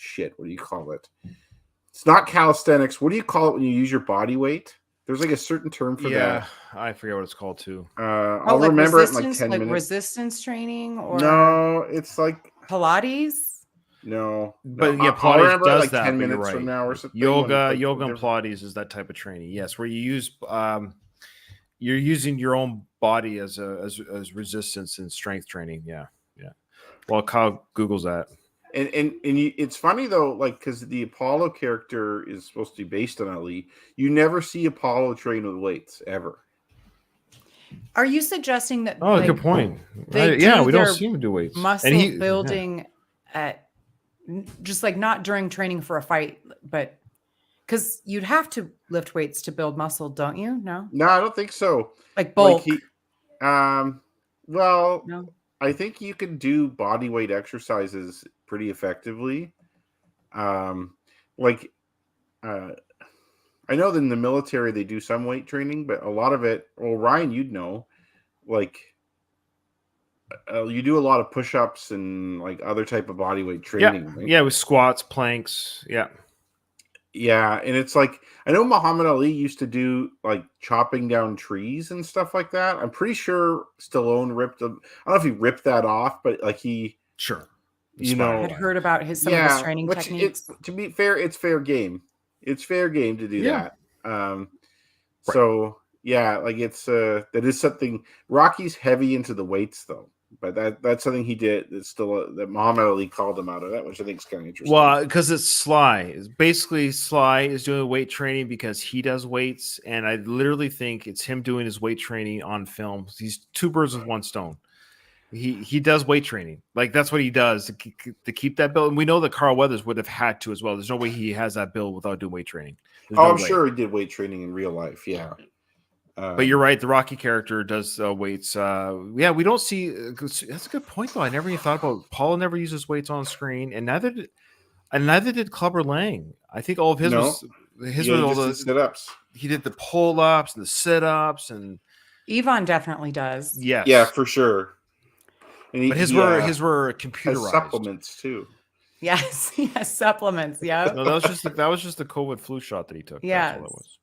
do you call it? It's not calisthenics. What do you call it when you use your body weight? There's like a certain term for that. I forget what it's called too. I'll like remember it in like resistance, 10 like minutes. resistance training or No, it's like Pilates. no. But no, yeah, I'll Pilates remember it does like that. 10 but you're minutes right. from now or something. Yoga when, and different- Pilates is that type of training. Yes, where you use you're using your own body as resistance and strength training. Yeah. Well, Kyle Google's that. And it's funny though, like because the Apollo character is supposed to be based on Ali. You never see Apollo train with weights ever. Are you suggesting that Oh, like, good point. they Yeah, do we don't their see him do weights. muscle And he- building at just like not during training for a fight, but because you'd have to lift weights to build muscle, don't you? No, No, I don't think so. like bulk. Well, No. I think you can do body weight exercises pretty effectively. I know that in the military they do some weight training, but a lot of it, well, Ryan, you'd know, like you do a lot of push-ups and like other type of body weight training. Yeah, right? yeah, with squats, planks. Yeah. Yeah, and it's like I know Muhammad Ali used to do like chopping down trees and stuff like that. I'm pretty sure Stallone ripped. I don't know if he ripped that off, but like he, Sure. you Inspired know, Had by heard about some of his yeah. training Which it techniques. to be fair, it's fair game. It's fair game to do Yeah. that. Right. So yeah, like it's that is something. Rocky's heavy into the weights though, but that's something he did. That's still that Muhammad Ali called him out of that, which I think is kind of interesting. Well, because it's Sly. It's basically Sly is doing weight training because he does weights, and I literally think it's him doing his weight training on film. He's two birds with one stone. He does weight training, like that's what he does to keep that build. And we know that Carl Weathers would have had to as well. There's no way he has that build without doing weight traiing. There's Oh, no I'm way. sure he did weight training in real life. Yeah. But you're right. The Rocky character does weights. Yeah, we don't see. That's a good point, though. I never even thought about. Paul never uses weights on screen, and neither did Clubber Lang. I think all of his No. was his Yeah, was he all just did the. sit-ups. He did the pull ups and the sit ups, and Yvonne definitely does. yes, Yeah, for sure. And but his were computerized. has supplements too. Yes, yes, supplements. Yeah. No, that was just the COVID flu shot that he took. Yes. That's all it was.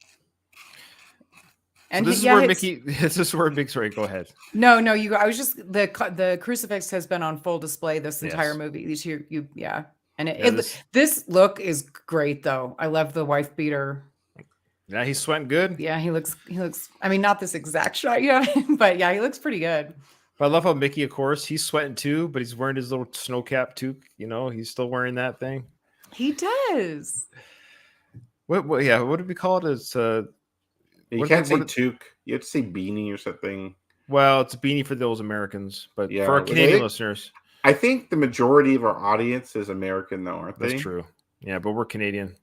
And So this is where Mickey. This is where Mick's right. Go ahead. No, I was just the crucifix has been on full display this entire Yes. movie. Yeah, and Yeah, this look is great though. I love the wife beater. Yeah, he's sweating good. Yeah, he looks. I mean, not this exact shot yet, but yeah, he looks pretty good. But I love how Mickey, of course, he's sweating too, but he's wearing his little snow cap too. You know, he's still wearing that thing. He does. What? Yeah, what did we call it? It's You What- can't say what- toque. You have to say beanie or something. well, it's a beanie for those Americans, but Yeah, for our well, Canadian they- listeners, I think the majority of our audience is American, though, aren't they? that's true. Yeah, but we're Canadian.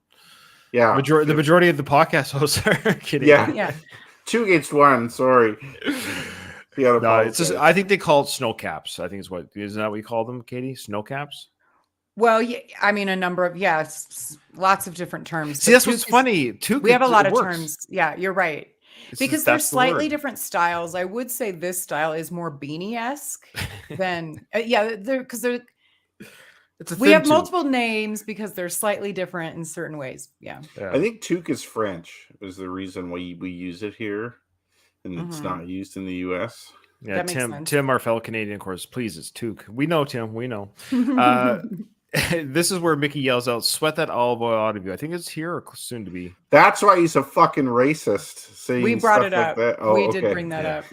Yeah. The majority of the podcast hosts are Canadian. Yeah. Yeah. 2 against 1. Sorry. Yeah, No, it's just I think they call it snow caps. I think is isn't that what you call them, Katie? Snow caps. Well, yeah, I mean, a number of lots of different terms. See, but that's what's toque is- funny. Toque, We have a lot of works. terms. Yeah, you're right. It's Because just- there's that's the word. slightly different styles. I would say this style is more beanie-esque than because It's a we thin have toque. multiple names because they're slightly different in certain ways. Yeah. Yeah. I think toque is French, is the reason why we use it here, and it's Mhm. not used in the U.S. Yeah, That makes Tim. sense. Tim, our fellow Canadian, of course, please. It's toque. We know, Tim. We know. This is where Mickey yells out, "Sweat that olive oil out of you." I think it's here or soon to be. That's why he's a fucking racist. Saying We brought stuff it like up. that. Oh, We okay. did bring that Yeah. up.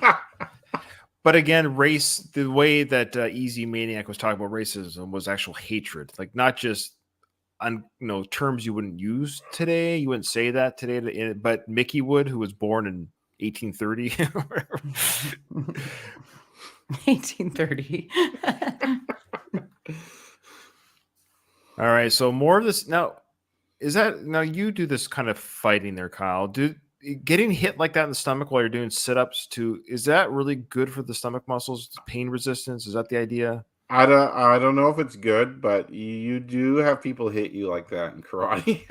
Yeah. But again, race, the way that Easy Maniac was talking about racism was actual hatred, like not just terms you wouldn't use today. You wouldn't say that today, but Mickey would, who was born in 1830. 1830. All right, so more of this now. Now you do this kind of fighting there, Kyle? Getting hit like that in the stomach while you're doing sit-ups is that really good for the stomach muscles? Pain resistance? Is that the idea? I don't know if it's good, but you do have people hit you like that in karate.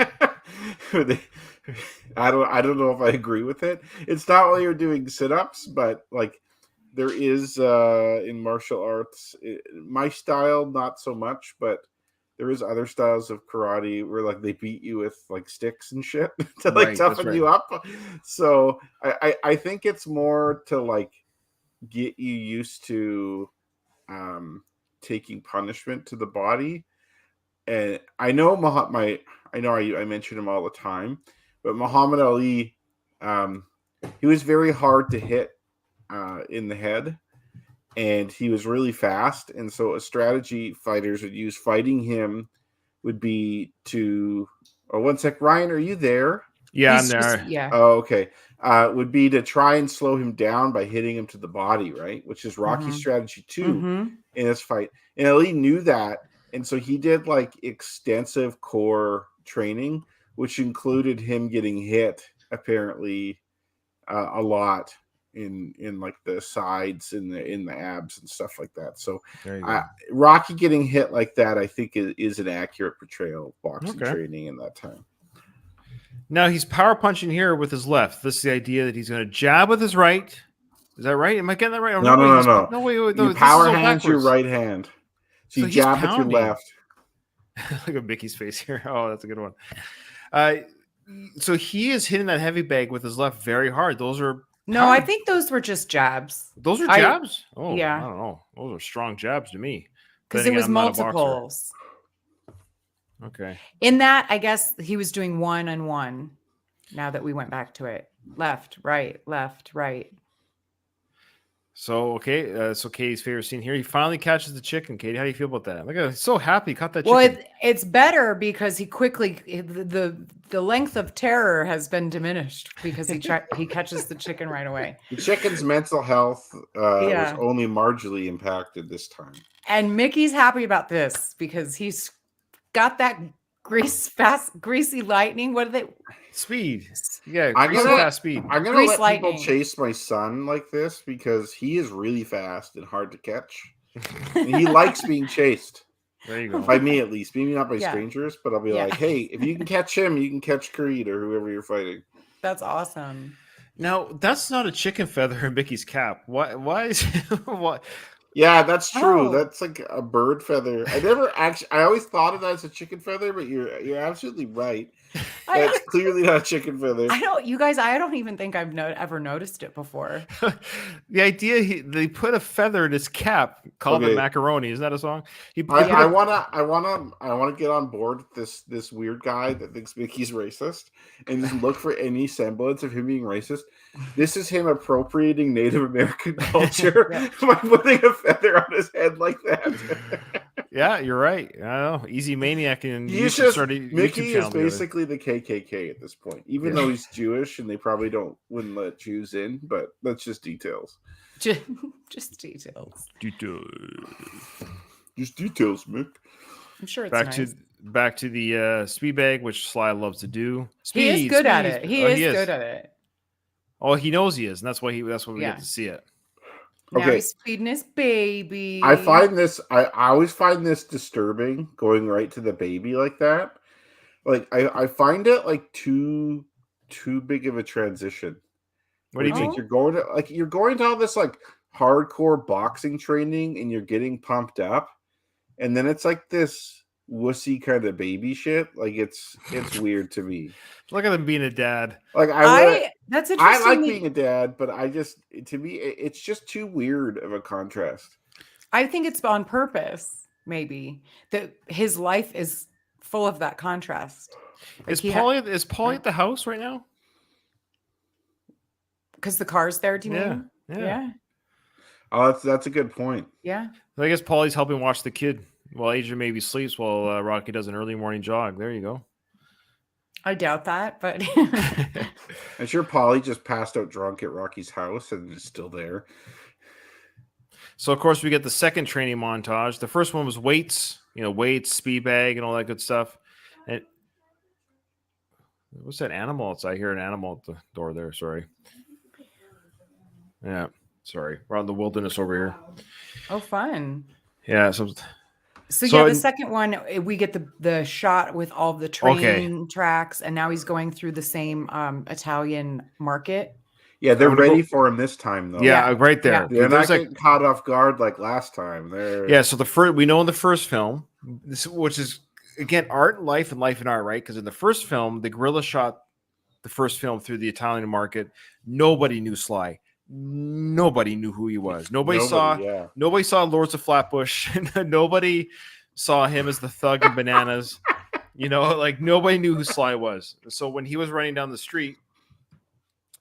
I don't know if I agree with it. It's not while you're doing sit-ups, but like there is in martial arts, my style not so much, but there is other styles of karate where like they beat you with like sticks and shit to like Right, that's toughen right. you up. So I think it's more to like get you used to taking punishment to the body. And I know I mention him all the time, but Muhammad Ali, he was very hard to hit in the head, and he was really fast. And so a strategy fighters would use fighting him would be to. Oh, one sec, Ryan, are you there? Yeah, He's I'm there. just- yeah. Oh, okay. Would be to try and slow him down by hitting him to the body, right? Which is Rocky's Mhm. strategy too Mhm. in this fight. And Ali knew that, and so he did like extensive core training, which included him getting hit apparently a lot in like the sides in the abs and stuff like that. So There you go. Rocky getting hit like that, I think, is an accurate portrayal of boxing Okay. training in that time. Now he's power punching here with his left. This is the idea that he's going to jab with his right. Is that right? Am I getting that right? Oh, No. No, wait. No, You this is power all hand your backwards. right hand. So So you he's jab with your pounding. left. Look at Mickey's face here. Oh, that's a good one. Uh, so he is hitting that heavy bag with his left very hard. Those are No, I power- think those were just jabs. those are I- jabs. Oh, yeah. I don't know. Those are strong jabs to me. Because Then it again, was I'm not a boxer. multiples. Okay. In that, I guess he was doing 1 and 1. Now that we went back to it, left, right, left, right. So okay, so Katie's favorite scene here. He finally catches the chicken. Katie, how do you feel about that? Look at him, he's so happy. He caught that Well, chicken. it's better because he quickly the length of terror has been diminished because he catches the chicken right away. The chicken's mental health Yeah. was only marginally impacted this time. And Mickey's happy about this because he's got that greasy lightning. What are they? Speed. Yeah, I'm greasy gonna- fast speed. I'm gonna Grease let lightning. people chase my son like this because he is really fast and hard to catch. And he likes being chased. There you go. By me at least. Maybe not by Yeah. strangers, but I'll be Yeah. like, hey, if you can catch him, you can catch Creed or whoever you're fighting. That's awesome. Now that's not a chicken feather in Mickey's cap. Why is what? Yeah, that's true. Oh. That's like a bird feather. I always thought of that as a chicken feather, but you're absolutely right. I, That's clearly not a chicken feather. I don't, you guys. I don't even think I've ever noticed it before. The idea they put a feather in his cap, called it Okay. macaroni. Isn't that a song? He put I a- wanna get on board with this weird guy that thinks Mickey's racist and just look for any semblance of him being racist. This is him appropriating Native American culture Yeah. by putting a feather on his head like that. Yeah, you're right. I know. Easy Maniac and He's YouTube just started a YouTube Mickey is channel together. basically the KKK at this point, even Yeah. though he's Jewish and they probably wouldn't let Jews in, but that's just details. Just details. Just details, Mick. I'm sure it's Back to the speed bag, which Sly loves to do. he is Speed, good at speed. it. He Oh, is good at it. Oh, he knows he is, and that's why we Yeah. get to see it. Now Okay. he's feeding his baby. I always find this disturbing going right to the baby like that. Like I find it like too big of a transition. What do you It's mean? like you're going to all this like hardcore boxing training and you're getting pumped up, and then it's like this wussy kind of baby shit. Like it's weird to me. Look at him being a dad. Like That's I interesting. like being a dad, but to me it's just too weird of a contrast. I think it's on purpose. Maybe that his life is full of that contrast. Is Paulie at the house right now? Because the car's there. Do you Yeah, mean? yeah. Yeah. Oh, that's a good point. Yeah. I guess Paulie's helping watch the kid while Adrian maybe sleeps while Rocky does an early morning jog. There you go. I doubt that, but I'm sure Polly just passed out drunk at Rocky's house and is still there. So of course we get the second training montage. The first one was weights, speed bag, and all that good stuff. And what's that animal? I hear an animal at the door there. Sorry. Yeah, sorry. We're out in the wilderness over here. oh, fun. Yeah. So So the in- second one, we get the shot with all the train tracks, and now he's going through the same Italian market. Yeah, they're I'm gonna ready go- for him this time though. Yeah, right there. Yeah. They're There's not getting caught off guard like last time. So we know in the first film, which is again art and life and art, right? Because in the first film, the gorilla shot the first film through the Italian market. Nobody knew Sly. Nobody knew who he was. Nobody saw Lords of Flatbush. Nobody saw him as the thug in Bananas. Like nobody knew who Sly was. So when he was running down the street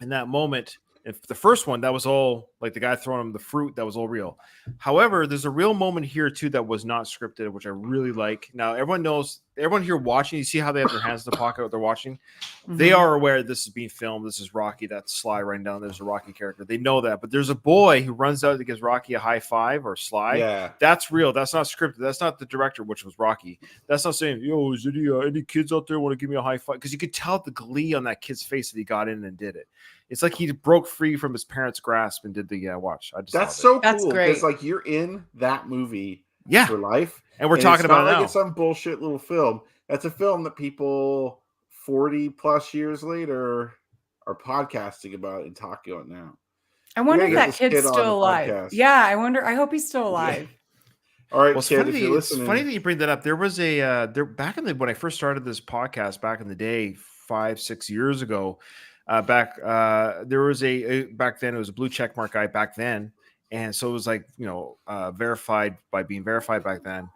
in that moment, if the first one, that was all like the guy throwing him the fruit, that was all real. However, there's a real moment here too that was not scripted, which I really like. Now everyone here watching, you see how they have their hands in the pocket, what they're watching. They Mhm. are aware this is being filmed. This is Rocky. That's Sly right down. There's a Rocky character. They know that. But there's a boy who runs out and gives Rocky a high five, or Sly. Yeah. That's real. That's not scripted. That's not the director, which was Rocky. That's not saying, yo, is any kids out there want to give me a high five? Because you could tell the glee on that kid's face that he got in and did it. It's like he broke free from his parents' grasp and did the watch. I just That's love so That's cool. great. Because like you're in that movie Yeah. for life. And we're And talking it's not about it like now. it's some bullshit little film. That's a film that people 40 plus years later are podcasting about and talking about now. I wonder gotta if get that this kid's kid on the still alive. podcast. Yeah, I wonder. I hope he's still alive. All right, Well, it's kid, funny, if you're it's listening, funny that you bring that up. There was a there back in the when I first started this podcast back in the day, 5-6 years ago. There was back then it was a blue check mark guy back then, and so it was like verified by being verified back then.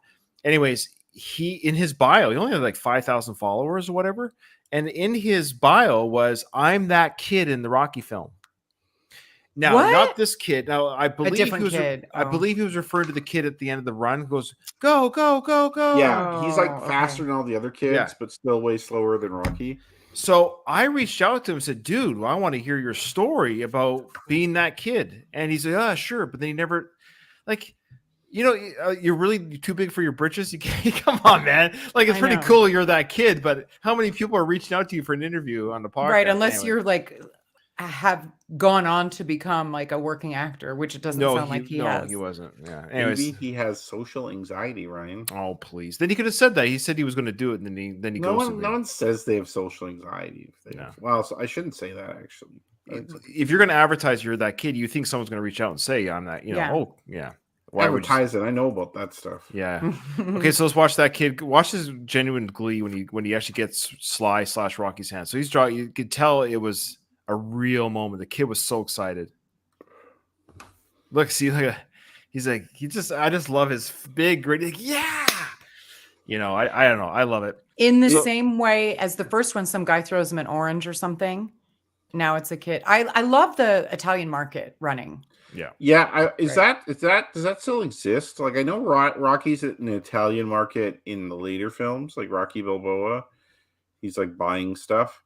Anyways, he in his bio he only had like 5,000 followers or whatever, and in his bio was "I'm that kid in the Rocky film." Now, not What? this kid. Now, A different kid. I Oh. believe he was referring to the kid at the end of the run who goes, "Go, go, go, go." yeah, he's like Oh, faster okay. than all the other kids, Yeah. but still way slower than Rocky. So I reached out to him and said, "Dude, I want to hear your story about being that kid." And he's like, "Ah, sure." But then he never, like, you're really too big for your britches. You can't, come on, man. Like, it's I pretty know. cool you're that kid, but how many people are reaching out to you for an interview on the podcast? Right, unless Anyway. you're like have gone on to become like a working actor, which it doesn't sound like he has. he wasn't. Yeah. Maybe Anyways. he has social anxiety, Ryan. Oh, please. Then he could have said that. He said he was going to do it, and then he No goes. one, no one says they have social anxiety. If they No. Well, so I shouldn't say that actually. If you're going to advertise you're that kid, you think someone's going to reach out and say, "I'm that." Yeah. Oh, yeah. Why would you? Advertise it. I know about that stuff. Yeah. Okay, so let's watch that kid. Watch his genuine glee when he actually gets Sly/Rocky's hand. So he's drawing. You could tell it was a real moment. The kid was so excited. Look, see, he's like, I just love his big, great, like, yeah. I don't know. I love it. In the So- same way as the first one, some guy throws him an orange or something. Now it's a kid. I love the Italian market running. Yeah. Yeah, does Right. that still exist? Like I know Rocky's at an Italian market in the later films, like Rocky Balboa. He's like buying stuff.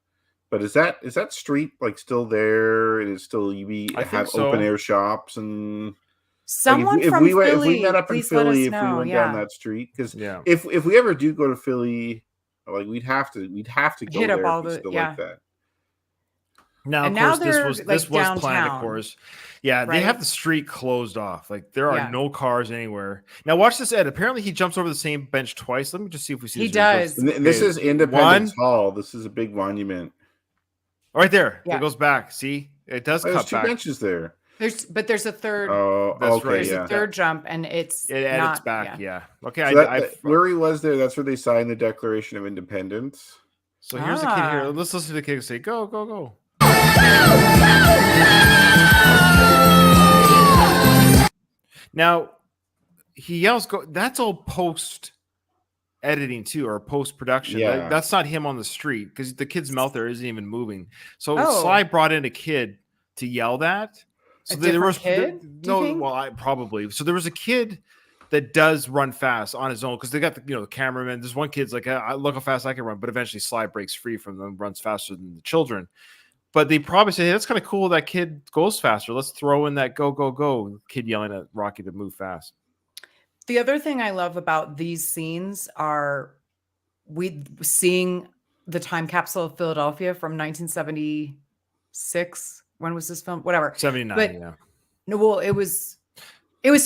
But is that street like still there? And it's still I have think so. open air shops and Someone if from we Philly, met up in please let us Philly, if we know. went Yeah. down that street, because Yeah. if we ever do go to Philly, like we'd have to go Hit up there all if we the- still yeah. like that. Now, And of now course, they're, this like, was planned, of downtown, course. Yeah, they have right? the street closed off. Like there are Yeah. no cars anywhere. Now watch this, Ed. Apparently he jumps over the same bench twice. Let me just see if we see He this video. It goes- does. And this Okay, is Independence one. Hall. This is a big monument. Right there. Yeah. It goes back. See? It does There's cut two back. benches there. There's a third. Oh, That's okay, right. There's yeah. a third jump, and it's It edits not back. Yeah. Yeah. Okay. So where he was there, that's where they signed the Declaration of Independence. So here's the kid here. Ah. Let's listen to the kid say, "Go, go, go." Now he yells, "Go!" That's all post editing too, or post production. Yeah. That's not him on the street because the kid's mouth there isn't even moving. So Oh. Sly brought in a kid to yell that. So A there different was kid, do you no, think? well, I probably. So there was a kid that does run fast on his own because they got the cameraman. There's one kid's like, I look how fast I can run, but eventually Sly breaks free from them, runs faster than the children. But they probably say, hey, that's kind of cool. That kid goes faster. Let's throw in that go, go, go kid yelling at Rocky to move fast. The other thing I love about these scenes are we seeing the time capsule of Philadelphia from 1976. When was this film? Whatever. 79. But- Yeah. No, well, it was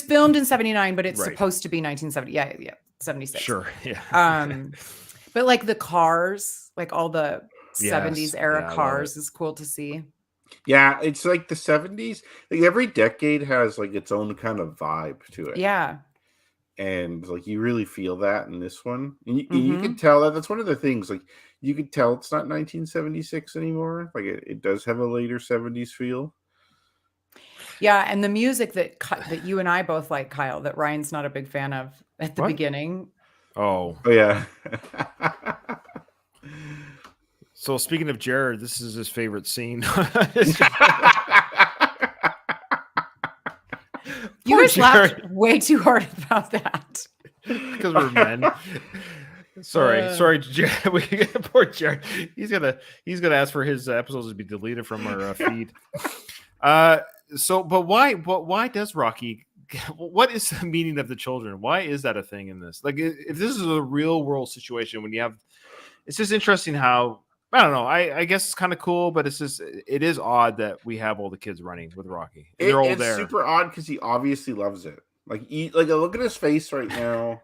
filmed in 79, but it's Right. supposed to be 1970. Yeah, 76. Sure. Yeah. But like the cars, like all the Yes. 70s Yeah, era I love cars is cool to see. Yeah, it's like the 70s. Like every decade has like its own kind of vibe to it. Yeah. And like you really feel that in this one. And you Mm-hmm. can tell that's one of the things. Like you could tell it's not 1976 anymore. Like it does have a later 70s feel. Yeah, and the music that you and I both like, Kyle, that Ryan's not a big fan of at the What? beginning. Oh. Oh yeah. So speaking of Jared, this is his favorite scene. You Poor guys laughed Jared. way too hard about that. Because we're men. Sorry, Jared. Poor Jared. He's gonna ask for his episodes to be deleted from our feed. But why does Rocky? What is the meaning of the children? Why is that a thing in this? Like, if this is a real world situation, when you have, it's just interesting how I don't know. I guess it's kind of cool, but it is odd that we have all the kids running with Rocky. And they're all it's there. super odd because he obviously loves it. Like look at his face right now.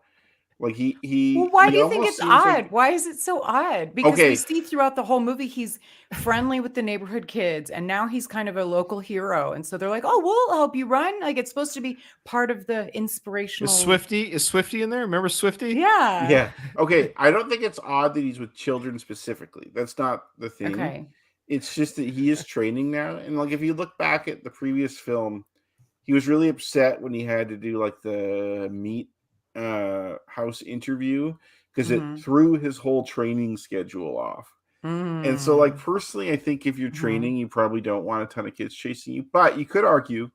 Like Well, why do you think almost it's seems odd? like- Why is it so odd? Because we Okay. see throughout the whole movie he's friendly with the neighborhood kids, and now he's kind of a local hero. And so they're like, "Oh, we'll help you run." Like it's supposed to be part of the Is inspirational. Swifty in there? Remember Swifty? Yeah. Yeah. Okay. I don't think it's odd that he's with children specifically. That's not the thing. Okay. It's just that he is training now. And like if you look back at the previous film, he was really upset when he had to do like the meat house interview because Mhm. it threw his whole training schedule off. And so, like, personally, I think if you're training, you probably don't want a ton of kids chasing you. But you could argue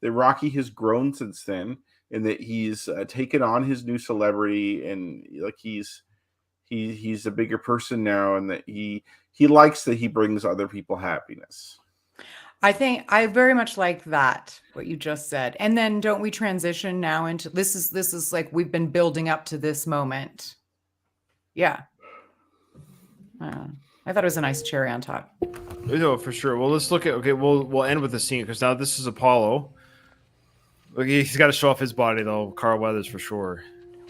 that Rocky has grown since then, and that he's taken on his new celebrity, and like he's a bigger person now, and that he likes that he brings other people happiness. I think I very much like that, what you just said. And then don't we transition now into this is like we've been building up to this moment. Yeah. I thought it was a nice cherry on top. No, for sure. Well, let's look at we'll end with the scene because now this is Apollo. Look, he's got to show off his body though, Carl Weathers for sure.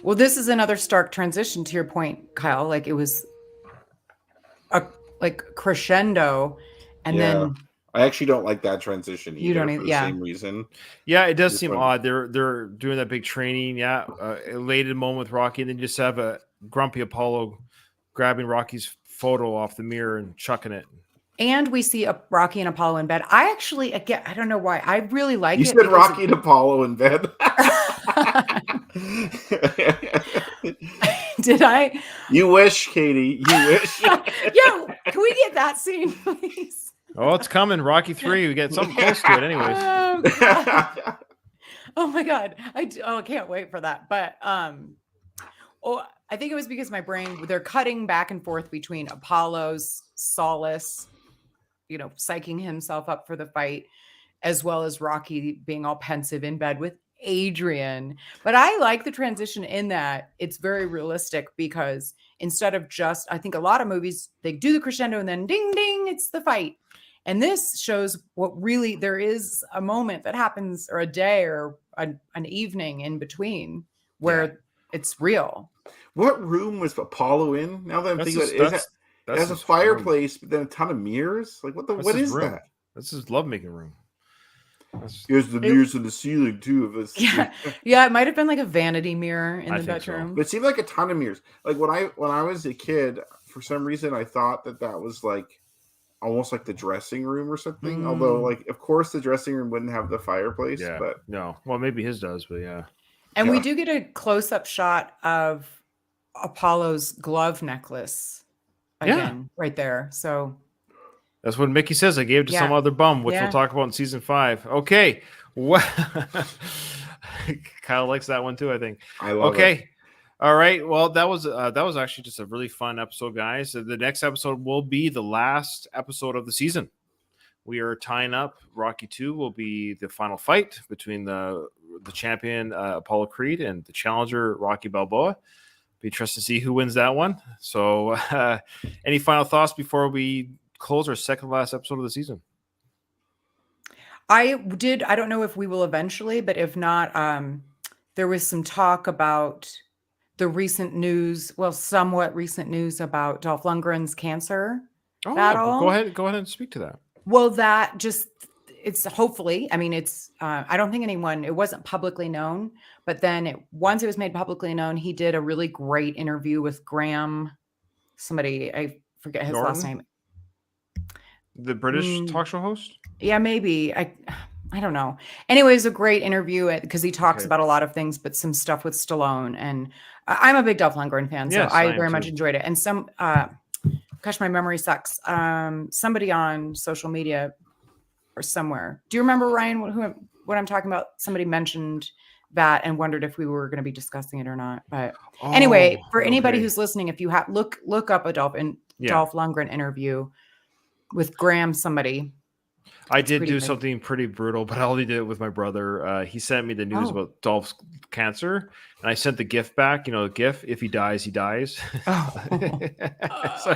Well, this is another stark transition to your point, Kyle. Like it was a like crescendo and then I actually don't like that transition either. You don't for the same reason. Yeah, it does This seem one- odd. They're doing that big training. Yeah, elated moment with Rocky, and then you just have a grumpy Apollo grabbing Rocky's photo off the mirror and chucking it. and we see a Rocky and Apollo in bed. I actually again I don't know why. I really like You it. said because Rocky and Apollo in bed. Did I? You wish, Katie. You wish. Yeah, can we get that scene, please? Oh, it's coming. Rocky 3. We get something close to it, anyways. Oh, God. Oh my God. I can't wait for that. But I think it was because my brain, they're cutting back and forth between Apollo's solace, psyching himself up for the fight, as well as Rocky being all pensive in bed with Adrian. But I like the transition in that it's very realistic because instead of just, I think a lot of movies, they do the crescendo and then ding, ding, it's the fight. And this shows what really there is a moment that happens or a day or an evening in between where it's real. What room was Apollo in? Now that I'm thinking about it, it has a his fireplace, but then a ton of mirrors. Like what That's what his is room. that? That's his lovemaking room. Here's the mirrors in the ceiling too of us. Yeah, it might have been like a vanity mirror in I the think so. bedroom. But it seemed like a ton of mirrors. Like when I was a kid, for some reason I thought that was like almost like the dressing room or something. Although, like, of course, the dressing room wouldn't have the fireplace. Yeah, But no. Well, maybe his does, but yeah. And we do get a close-up shot of Apollo's glove necklace again, right there. So that's what Mickey says. I gave it to some other bum, which we'll talk about in season 5. Okay. What? Kyle likes that one too, I think. I love it. All right. Well, that was actually just a really fun episode, guys. The next episode will be the last episode of the season. We are tying up. Rocky 2 will be the final fight between the champion Apollo Creed and the challenger Rocky Balboa. Be interested to see who wins that one. So, any final thoughts before we close our second last episode of the season? I don't know if we will eventually, but if not, there was some talk about the recent news, somewhat recent news about Dolph Lundgren's cancer battle. Go ahead and speak to that. Well, it's hopefully, I mean, I don't think it wasn't publicly known, but then once it was made publicly known, he did a really great interview with Graham, somebody, I forget his last name. The British talk show host? Yeah, maybe. I don't know. Anyways, a great interview because he talks about a lot of things, but some stuff with Stallone. And I'm a big Dolph Lundgren fan, so I very much enjoyed it. And gosh, my memory sucks. Somebody on social media or somewhere. Do you remember, Ryan, what I'm talking about? Somebody mentioned that and wondered if we were going to be discussing it or not. But anyway, for anybody who's listening, if you have look up a Dolph Lundgren interview with Graham somebody. I did pretty do crazy. something pretty brutal, but I only did it with my brother. He sent me the news Oh. about Dolph's cancer, and I sent the gift back. You know, the gift: if he dies, he dies. Oh. So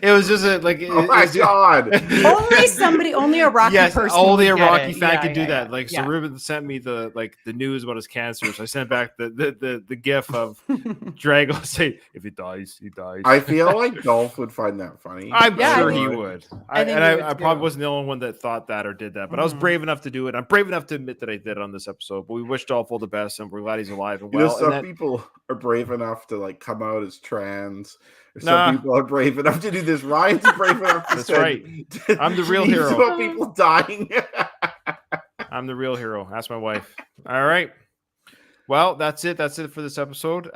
it was just a, like, Oh my God. Only a Rocky yes, person. only a would get Rocky it. fan Yeah, can do yeah, that. yeah. Like, so Yeah. Ruben sent me the news about his cancer, so I sent back the gif of Drago say, "If he dies, he dies." I feel like Dolph would find that funny. I'm Yeah, I sure think- he would. I think he would I probably too. wasn't the only one that thought that or did that, but I was Mhm. brave enough to do it. I'm brave enough to admit that I did it on this episode. But we wish Dolph all the best, and we're glad he's alive and You know, well. some And that, people are brave enough to like come out as trans. Or Nah. some people are brave enough to do this. Ryan's brave enough to That's send right. I'm the real tweets hero. about people dying. I'm the real hero. Ask my wife. All right. Well, that's it. That's it for this episode.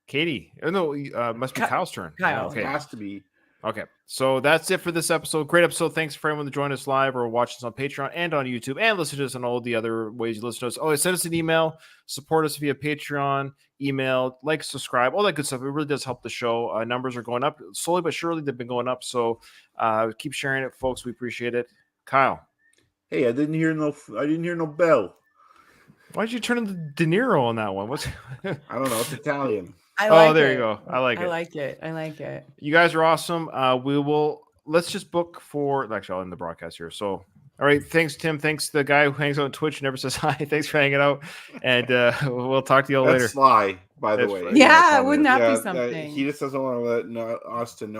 Katie. Oh, no, must be Kyle's turn. Kyle. Okay. It has to be. Okay, so that's it for this episode. Great episode. Thanks for everyone to join us live or watch us on Patreon and on YouTube and listen to us on all the other ways you listen to us. Oh, send us an email. Support us via Patreon, email, like, subscribe, all that good stuff. It really does help the show. Numbers are going up slowly but surely. They've been going up. So keep sharing it, folks. We appreciate it. Kyle. Hey, I didn't hear no bell. Why did you turn into De Niro on that one? What's I don't know. It's Italian. I like there it. you go. I like it. I like it. I like it. You guys are awesome. Let's just book for, actually, I'll end the broadcast here. So, all right. Thanks, Tim. Thanks to the guy who hangs out on Twitch and never says hi. Thanks for hanging out. And we'll talk to you all That's later. Sly, by the That's way. right. Yeah, comment. wouldn't that be Yeah, something? he just doesn't want to let us to know.